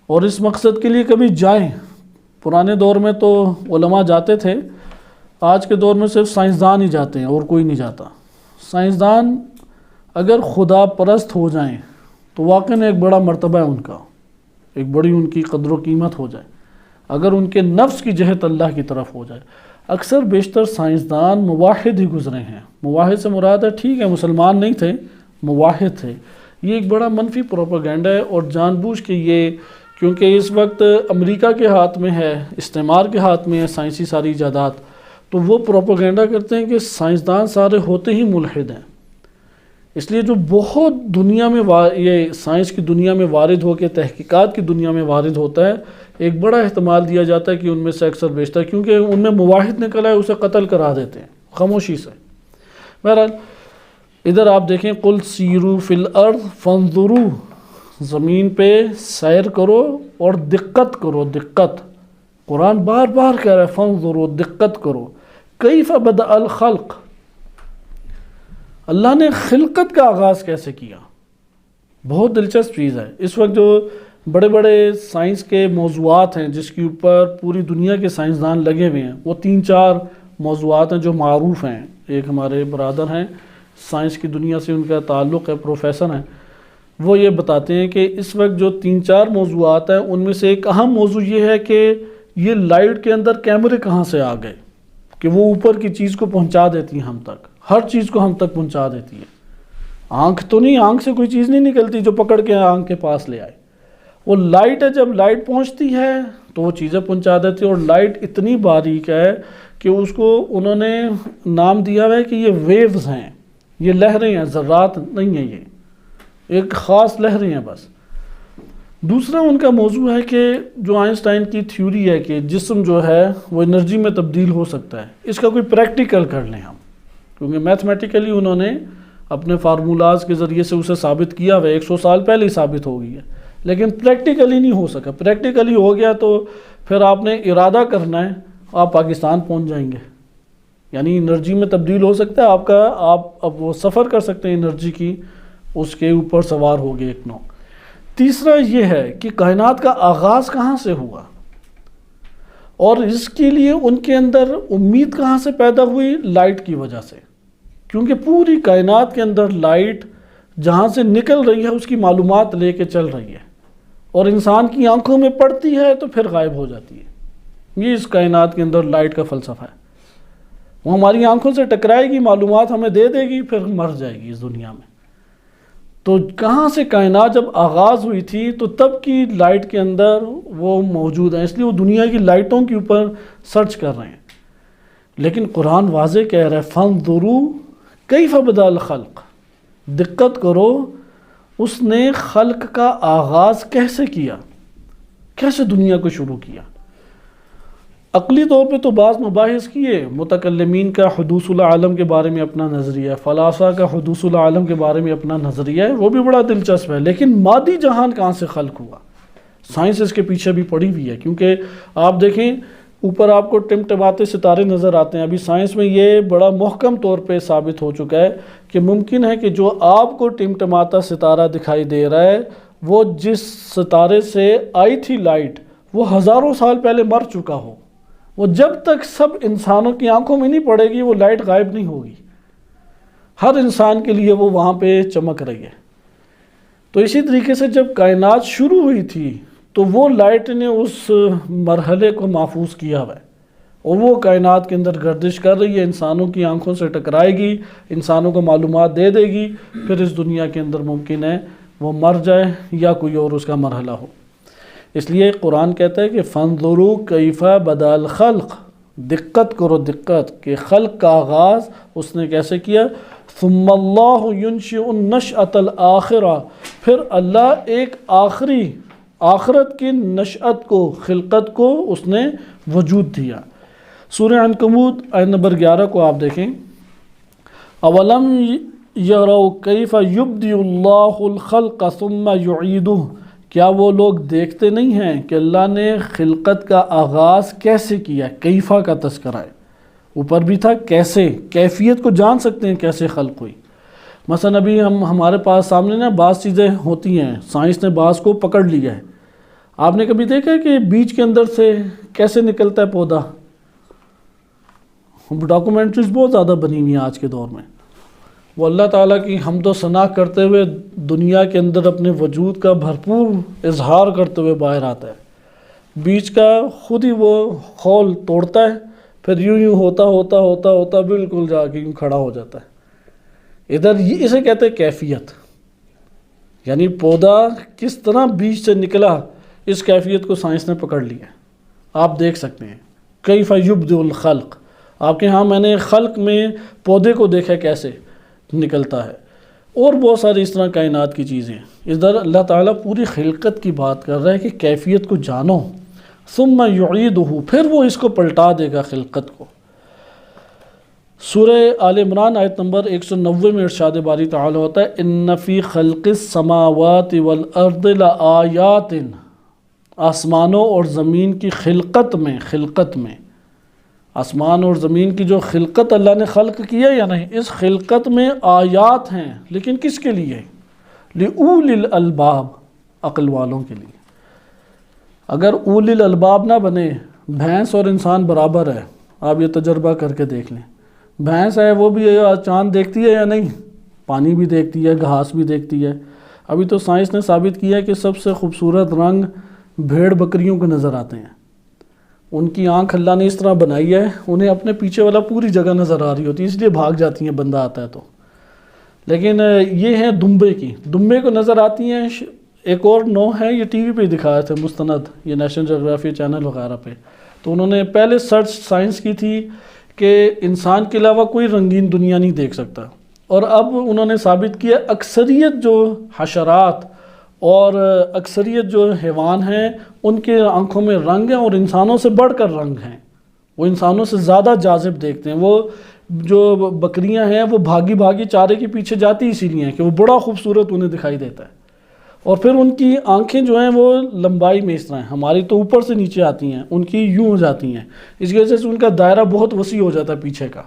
اور اس مقصد کے لیے کبھی جائیں۔ پرانے دور میں تو علماء جاتے تھے، آج کے دور میں صرف سائنسدان ہی جاتے ہیں اور کوئی نہیں جاتا۔ سائنسدان اگر خدا پرست ہو جائیں تو واقعاً ایک بڑا مرتبہ ہے ان کا، ایک بڑی ان کی قدر و قیمت ہو جائے، اگر ان کے نفس کی جہت اللہ کی طرف ہو جائے۔ اکثر بیشتر سائنسدان موحد ہی گزرے ہیں، موحد سے مراد ہے ٹھیک ہے مسلمان نہیں تھے، موحد تھے۔ یہ ایک بڑا منفی پروپیگنڈا ہے اور جان بوجھ کے یہ، کیونکہ اس وقت امریکہ کے ہاتھ میں ہے، استعمار کے ہاتھ میں ہے سائنسی ساری ایجادات، تو وہ پروپیگنڈا کرتے ہیں کہ سائنسدان سارے ہوتے ہی ملحد ہیں۔ اس لیے جو بہت دنیا میں یہ سائنس کی دنیا میں وارد ہو کے تحقیقات کی دنیا میں وارد ہوتا ہے، ایک بڑا احتمال دیا جاتا ہے کہ ان میں سے اکثر بیشتر، کیونکہ ان میں موحد نکل آئے اسے قتل کرا دیتے ہیں خاموشی سے۔ بہرحال ادھر آپ دیکھیں قل سیروا فی الارض فانظروا، زمین پہ سیر کرو اور دقت کرو، دقت قرآن بار بار کہہ رہا ہے فانظروا، دقت کرو۔ کیف بدأ الخلق، اللہ نے خلقت کا آغاز کیسے کیا، بہت دلچسپ چیز ہے۔ اس وقت جو بڑے بڑے سائنس کے موضوعات ہیں جس کے اوپر پوری دنیا کے سائنسدان لگے ہوئے ہیں، وہ 3-4 موضوعات ہیں جو معروف ہیں۔ ایک ہمارے برادر ہیں سائنس کی دنیا سے ان کا تعلق ہے، پروفیسر ہیں، وہ یہ بتاتے ہیں کہ اس وقت جو 3-4 موضوعات ہیں ان میں سے ایک اہم موضوع یہ ہے کہ یہ لائٹ کے اندر کیمرے کہاں سے آ گئے کہ وہ اوپر کی چیز کو پہنچا دیتی ہیں ہم تک، ہر چیز کو ہم تک پہنچا دیتی ہے۔ آنکھ تو نہیں، آنکھ سے کوئی چیز نہیں نکلتی جو پکڑ کے آنکھ کے پاس لے آئے، وہ لائٹ ہے، جب لائٹ پہنچتی ہے تو وہ چیزیں پہنچا دیتی ہے۔ اور لائٹ اتنی باریک ہے کہ اس کو انہوں نے نام دیا ہوا ہے کہ یہ ویوز ہیں، یہ لہریں ہیں، ذرات نہیں ہیں، یہ ایک خاص لہریں ہیں بس۔ دوسرا ان کا موضوع ہے کہ جو آئنسٹائن کی تھیوری ہے کہ جسم جو ہے وہ انرجی میں تبدیل ہو سکتا ہے، اس کا کوئی پریکٹیکل کر لیں ہم، کیونکہ میتھمیٹیکلی انہوں نے اپنے فارمولاز کے ذریعے سے اسے ثابت کیا ہوا ہے، 100 سال پہلے ہی ثابت ہو گئی ہے، لیکن پریکٹیکلی نہیں ہو سکا۔ پریکٹیکلی ہو گیا تو پھر آپ نے ارادہ کرنا ہے، آپ پاکستان پہنچ جائیں گے، یعنی انرجی میں تبدیل ہو سکتا ہے آپ کا، آپ اب وہ سفر کر سکتے ہیں انرجی کی، اس کے اوپر سوار ہو گئے ایک نو۔ تیسرا یہ ہے کہ کائنات کا آغاز کہاں سے ہوا، اور اس کے لیے ان کے اندر امید کہاں سے پیدا ہوئی؟ لائٹ کی وجہ سے، کیونکہ پوری کائنات کے اندر لائٹ جہاں سے نکل رہی ہے اس کی معلومات لے کے چل رہی ہے، اور انسان کی آنکھوں میں پڑتی ہے تو پھر غائب ہو جاتی ہے۔ یہ اس کائنات کے اندر لائٹ کا فلسفہ ہے، وہ ہماری آنکھوں سے ٹکرائے گی، معلومات ہمیں دے دے گی، پھر مر جائے گی اس دنیا میں۔ تو کہاں سے کائنات جب آغاز ہوئی تھی تو تب کی لائٹ کے اندر وہ موجود ہیں، اس لیے وہ دنیا کی لائٹوں کے اوپر سرچ کر رہے ہیں۔ لیکن قرآن واضح کہہ رہا ہے فانظروا کیف بدأ الخلق، دقت کرو اس نے خلق کا آغاز کیسے کیا، کیسے دنیا کو شروع کیا۔ عقلی طور پہ تو بعض مباحث کیے، متکلمین کا حدوث العالم کے بارے میں اپنا نظریہ ہے، فلاسفہ کا حدوث العالم کے بارے میں اپنا نظریہ ہے، وہ بھی بڑا دلچسپ ہے، لیکن مادی جہان کہاں سے خلق ہوا؟ سائنس اس کے پیچھے بھی پڑی ہوئی ہے، کیونکہ آپ دیکھیں اوپر آپ کو ٹمٹماتے ستارے نظر آتے ہیں۔ ابھی سائنس میں یہ بڑا محکم طور پہ ثابت ہو چکا ہے کہ ممکن ہے کہ جو آپ کو ٹمٹماتا ستارہ دکھائی دے رہا ہے وہ جس ستارے سے آئی تھی لائٹ وہ ہزاروں سال پہلے مر چکا ہو، وہ جب تک سب انسانوں کی آنکھوں میں نہیں پڑے گی وہ لائٹ غائب نہیں ہوگی، ہر انسان کے لیے وہ وہاں پہ چمک رہی ہے۔ تو اسی طریقے سے جب کائنات شروع ہوئی تھی تو وہ لائٹ نے اس مرحلے کو محفوظ کیا ہوا ہے، اور وہ کائنات کے اندر گردش کر رہی ہے، انسانوں کی آنکھوں سے ٹکرائے گی، انسانوں کو معلومات دے دے گی، پھر اس دنیا کے اندر ممکن ہے وہ مر جائے یا کوئی اور اس کا مرحلہ ہو۔ اس لیے قرآن کہتا ہے کہ فانظروا کیف بدأ الخلق، دقت کرو دقت کہ خلق کا آغاز اس نے کیسے کیا۔ ثم اللہ ینشئ النشأۃ الآخرہ، پھر اللہ ایک آخرت کی نشأت کو، خلقت کو اس نے وجود دیا۔ سورہ عنکبوت آیت نمبر 11 کو آپ دیکھیں، اولم یروا کیف یبدئ اللہ الخلق ثم یعیدہ، کیا وہ لوگ دیکھتے نہیں ہیں کہ اللہ نے خلقت کا آغاز کیسے کیا؟ کیفا کا تذکرہ ہے، اوپر بھی تھا کیسے، کیفیت کو جان سکتے ہیں کیسے خلق ہوئی۔ مثلا ابھی ہمارے پاس سامنے نا بعض چیزیں ہوتی ہیں، سائنس نے بعض کو پکڑ لیا ہے۔ آپ نے کبھی دیکھا ہے کہ بیج کے اندر سے کیسے نکلتا ہے پودا؟ ڈاکومنٹریز بہت زیادہ بنی ہوئی ہیں آج کے دور میں۔ وہ اللہ تعالیٰ کی حمد و ثنا کرتے ہوئے دنیا کے اندر اپنے وجود کا بھرپور اظہار کرتے ہوئے باہر آتا ہے۔ بیج کا خود ہی وہ خول توڑتا ہے، پھر یوں ہوتا ہوتا ہوتا ہوتا بالکل جا کے یوں کھڑا ہو جاتا ہے۔ ادھر اسے کہتے ہیں کیفیت، یعنی پودا کس طرح بیج سے نکلا، اس کیفیت کو سائنس نے پکڑ لیا۔ آپ دیکھ سکتے ہیں کیف یبدئ الخلق، آپ کے ہاں میں نے خلق میں پودے کو دیکھا کیسے نکلتا ہے، اور بہت ساری اس طرح کائنات کی چیزیں ہیں۔ ادھر اللہ تعالیٰ پوری خلقت کی بات کر رہا ہے کہ کیفیت کو جانو، ثم یعیدہ، پھر وہ اس کو پلٹا دے گا خلقت کو۔ سورہ آل عمران آیت نمبر 190 میں ارشاد باری تعالیٰ ہوتا ہے ان فی خلق السماوات والارض لآیات، آسمانوں اور زمین کی خلقت میں آسمان اور زمین کی جو خلقت اللہ نے خلق کیا یا نہیں، اس خلقت میں آیات ہیں، لیکن کس کے لیے؟ لأولی الالباب، عقل والوں کے لیے۔ اگر اولی الالباب نہ بنے، بھینس اور انسان برابر ہے، آپ یہ تجربہ کر کے دیکھ لیں۔ بھینس ہے وہ بھی چاند دیکھتی ہے یا نہیں، پانی بھی دیکھتی ہے، گھاس بھی دیکھتی ہے۔ ابھی تو سائنس نے ثابت کیا ہے کہ سب سے خوبصورت رنگ بھیڑ بکریوں کو نظر آتے ہیں۔ ان کی آنکھ اللہ نے اس طرح بنائی ہے، انہیں اپنے پیچھے والا پوری جگہ نظر آ رہی ہوتی ہے، اس لیے بھاگ جاتی ہیں بندہ آتا ہے تو۔ لیکن یہ ہیں دمبے کو نظر آتی ہیں۔ ایک اور نو ہے، یہ ٹی وی پہ دکھایا تھے مستند، یہ نیشنل جغرافی چینل وغیرہ پہ، تو انہوں نے پہلے سرچ سائنس کی تھی کہ انسان کے علاوہ کوئی رنگین دنیا نہیں دیکھ سکتا، اور اب انہوں نے ثابت کیا اکثریت جو حشرات اور اکثریت جو حیوان ہیں ان کے آنکھوں میں رنگ ہیں، اور انسانوں سے بڑھ کر رنگ ہیں، وہ انسانوں سے زیادہ جاذب دیکھتے ہیں۔ وہ جو بکریاں ہیں وہ بھاگی چارے کے پیچھے جاتی اسی لیے ہیں کہ وہ بڑا خوبصورت انہیں دکھائی دیتا ہے، اور پھر ان کی آنکھیں جو ہیں وہ لمبائی میں اس طرح ہیں، ہماری تو اوپر سے نیچے آتی ہیں، ان کی یوں ہو جاتی ہیں، اس کی وجہ سے ان کا دائرہ بہت وسیع ہو جاتا ہے پیچھے کا۔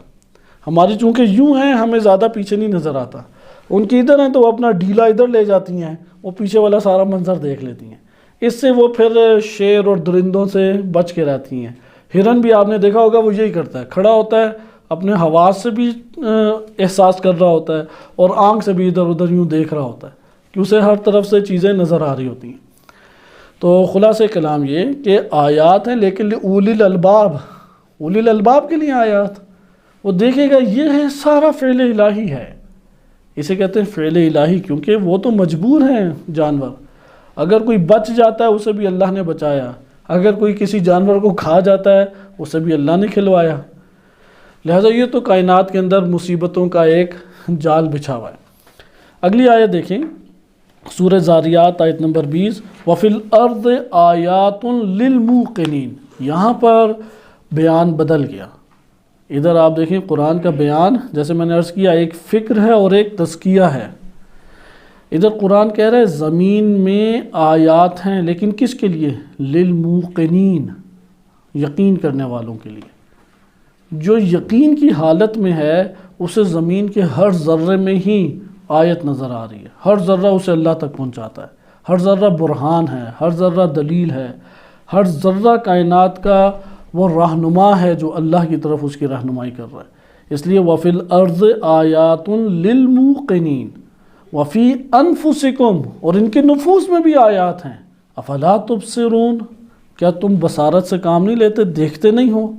ہماری چونکہ یوں ہیں ہمیں زیادہ پیچھے نہیں نظر آتا، ان کی ادھر ہیں تو وہ اپنا ڈھیلا ادھر لے جاتی ہیں، وہ پیچھے والا سارا منظر دیکھ لیتی ہیں۔ اس سے وہ پھر شیر اور درندوں سے بچ کے رہتی ہیں، ہرن بھی آپ نے دیکھا ہوگا وہ یہی کرتا ہے، کھڑا ہوتا ہے، اپنے حواس سے بھی احساس کر رہا ہوتا ہے اور آنکھ سے بھی ادھر ادھر یوں دیکھ رہا ہوتا ہے کہ اسے ہر طرف سے چیزیں نظر آ رہی ہوتی ہیں۔ تو خلاصہ کلام یہ کہ آیات ہیں لیکن اولی الالباب، اولی الالباب کے لیے آیات، وہ دیکھے گا یہ ہے سارا فعل الہی ہے، اسے کہتے ہیں فعل الہی، کیونکہ وہ تو مجبور ہیں جانور، اگر کوئی بچ جاتا ہے اسے بھی اللہ نے بچایا، اگر کوئی کسی جانور کو کھا جاتا ہے اسے بھی اللہ نے کھلوایا، لہذا یہ تو کائنات کے اندر مصیبتوں کا ایک جال بچھا ہوا ہے۔ اگلی آیت دیکھیں، سورہ زاریات آیت نمبر 20، وَفِي الْأَرْضِ آیَاتٌ لِلْمُوقِنِينَ، یہاں پر بیان بدل گیا۔ ادھر آپ دیکھیں قرآن کا بیان، جیسے میں نے عرض کیا، ایک فکر ہے اور ایک تزکیہ ہے۔ ادھر قرآن کہہ رہا ہے زمین میں آیات ہیں، لیکن کس کے لیے؟ للموقنین، یقین کرنے والوں کے لیے۔ جو یقین کی حالت میں ہے اسے زمین کے ہر ذرے میں ہی آیت نظر آ رہی ہے، ہر ذرہ اسے اللہ تک پہنچاتا ہے، ہر ذرہ برہان ہے، ہر ذرہ دلیل ہے، ہر ذرہ کائنات کا وہ رہنما ہے جو اللہ کی طرف اس کی رہنمائی کر رہا ہے۔ اس لیے وَفِي الْأَرْضِ آیَاتٌ لِلْمُوقِنِينَ وَفِي أَنفُسِكُمْ، اور ان کے نفوس میں بھی آیات ہیں، افلا تبصرون، کیا تم بصارت سے کام نہیں لیتے، دیکھتے نہیں ہو؟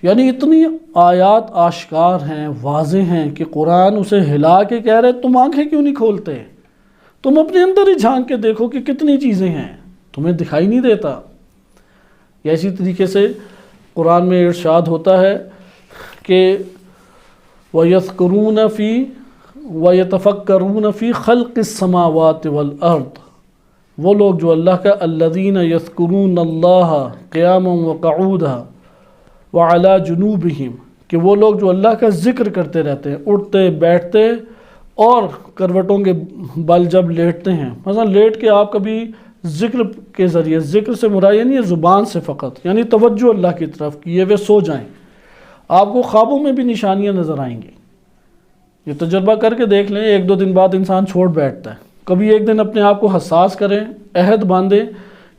یعنی اتنی آیات آشکار ہیں، واضح ہیں کہ قرآن اسے ہلا کے کہہ رہے تم آنکھیں کیوں نہیں کھولتے، تم اپنے اندر ہی جھانک کے دیکھو کہ کتنی چیزیں ہیں، تمہیں دکھائی نہیں دیتا۔ یا اسی طریقے سے قرآن میں ارشاد ہوتا ہے کہ وَيَذْكُرُونَ فِي وَيَتَفَكَّرُونَ فِي خَلْقِ السَّمَاوَاتِ وَالْأَرْضِ، وہ لوگ جو اللہ کا الَّذِينَ يَذْكُرُونَ اللَّهَ قِيَامًا وَقُعُودًا وَعَلَى جُنُوبِهِمْ، کہ وہ لوگ جو اللہ کا ذکر کرتے رہتے ہیں، اٹھتے بیٹھتے اور کروٹوں کے بل جب لیٹتے ہیں، مثلا لیٹ کے آپ کبھی ذکر کے ذریعے، ذکر سے مراد یہ نہیں ہے زبان سے فقط، یعنی توجہ اللہ کی طرف کیے ہوئے سو جائیں، آپ کو خوابوں میں بھی نشانیاں نظر آئیں گی۔ یہ تجربہ کر کے دیکھ لیں، ایک دو دن بعد انسان چھوڑ بیٹھتا ہے، کبھی ایک دن اپنے آپ کو حساس کریں، عہد باندھیں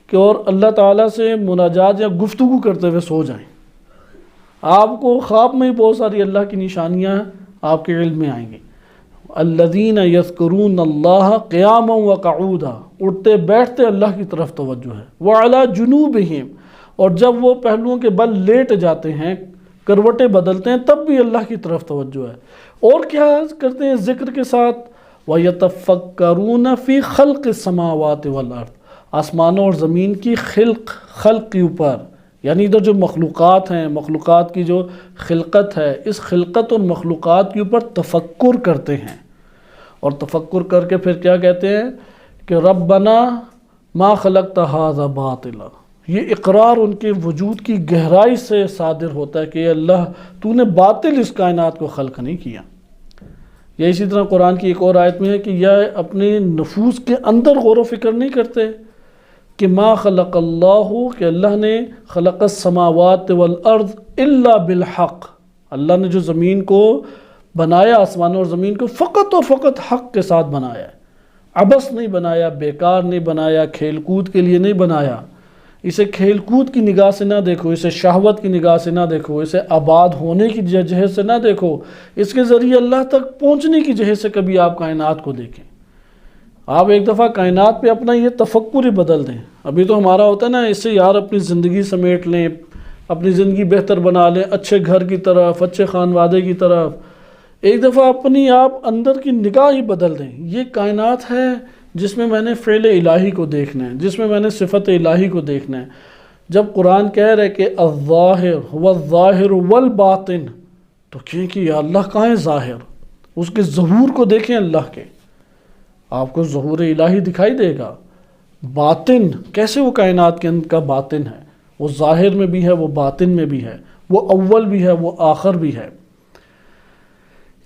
کہ اور اللہ تعالیٰ سے مناجات یا گفتگو کرتے ہوئے سو جائیں، آپ کو خواب میں ہی بہت ساری اللہ کی نشانیاں آپ کے علم میں آئیں گی۔ الذین یذکرون اللہ قیاما وقعودا، اٹھتے بیٹھتے اللہ کی طرف توجہ ہے، وعلی جنوبہم، اور جب وہ پہلوؤں کے بل لیٹ جاتے ہیں، کروٹیں بدلتے ہیں، تب بھی اللہ کی طرف توجہ ہے۔ اور کیا کرتے ہیں ذکر کے ساتھ؟ وَيَتَفَكَّرُونَ فِي خَلْقِ السَّمَاوَاتِ وَالْأَرْضِ، آسمانوں اور زمین کی خلق کے اوپر، یعنی ادھر جو مخلوقات ہیں، مخلوقات کی جو خلقت ہے، اس خلقت اور مخلوقات کے اوپر تفکر کرتے ہیں، اور تفکر کر کے پھر کیا کہتے ہیں کہ ربنا ما خلقت ھذا باطلا، یہ اقرار ان کے وجود کی گہرائی سے صادر ہوتا ہے کہ اے اللہ تو نے باطل اس کائنات کو خلق نہیں کیا۔ یا اسی طرح قرآن کی ایک اور آیت میں ہے کہ یہ اپنے نفوس کے اندر غور و فکر نہیں کرتے کہ ما خلق اللہ، کہ اللہ نے خلق السماوات والارض الا بالحق، اللہ نے جو زمین کو بنایا، آسمانوں اور زمین کو، فقط اور فقط حق کے ساتھ بنایا ہے، عبث نہیں بنایا، بیکار نہیں بنایا، کھیل کود کے لیے نہیں بنایا۔ اسے کھیل کود کی نگاہ سے نہ دیکھو، اسے شہوت کی نگاہ سے نہ دیکھو، اسے آباد ہونے کی جہت سے نہ دیکھو، اس کے ذریعے اللہ تک پہنچنے کی جہت سے کبھی آپ کائنات کو دیکھیں۔ آپ ایک دفعہ کائنات پہ اپنا یہ تفکر ہی بدل دیں۔ ابھی تو ہمارا ہوتا ہے نا، اس سے یار اپنی زندگی سمیٹ لیں، اپنی زندگی بہتر بنا لیں، اچھے گھر کی طرف، اچھے خانوادے کی طرف، ایک دفعہ اپنی آپ اندر کی نگاہ ہی بدل دیں۔ یہ کائنات ہے جس میں میں نے فعل الہی کو دیکھنا ہے، جس میں میں نے صفت الہی کو دیکھنا ہے۔ جب قرآن کہہ رہے کہ الظاہر والظاہر والباطن، تو کہیں کہ یا اللہ کہاں ہے ظاہر، اس کے ظہور کو دیکھیں اللہ کے، آپ کو ظہور الہی دکھائی دے گا۔ باطن کیسے وہ کائنات کے اندر کا باطن ہے، وہ ظاہر میں بھی ہے، وہ باطن میں بھی ہے، وہ اول بھی ہے، وہ آخر بھی ہے۔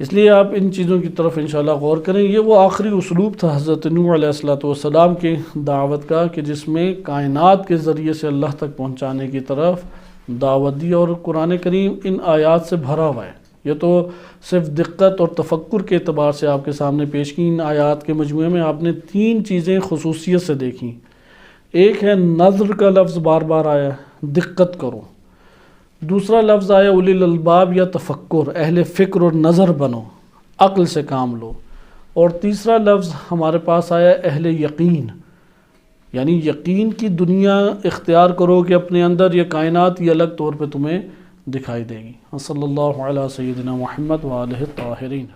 اس لیے آپ ان چیزوں کی طرف انشاءاللہ غور کریں۔ یہ وہ آخری اسلوب تھا حضرت نوح علیہ السلام کی دعوت کا کہ جس میں کائنات کے ذریعے سے اللہ تک پہنچانے کی طرف دعوت دی، اور قرآن کریم ان آیات سے بھرا ہوا ہے۔ یہ تو صرف دقت اور تفکر کے اعتبار سے آپ کے سامنے پیش کی۔ ان آیات کے مجموعے میں آپ نے 3 چیزیں خصوصیت سے دیکھیں۔ ایک ہے نظر کا لفظ بار بار آیا ہے، دقت کرو، دوسرا لفظ آیا اولی الالباب یا تفکر، اہل فکر اور نظر بنو، عقل سے کام لو۔ اور تیسرا لفظ ہمارے پاس آیا اہل یقین، یعنی یقین کی دنیا اختیار کرو کہ اپنے اندر یہ کائنات یہ الگ طور پہ تمہیں دکھائی دے گی۔ صلی اللہ علیہ سیدنا محمد وآلہ الطاہرین۔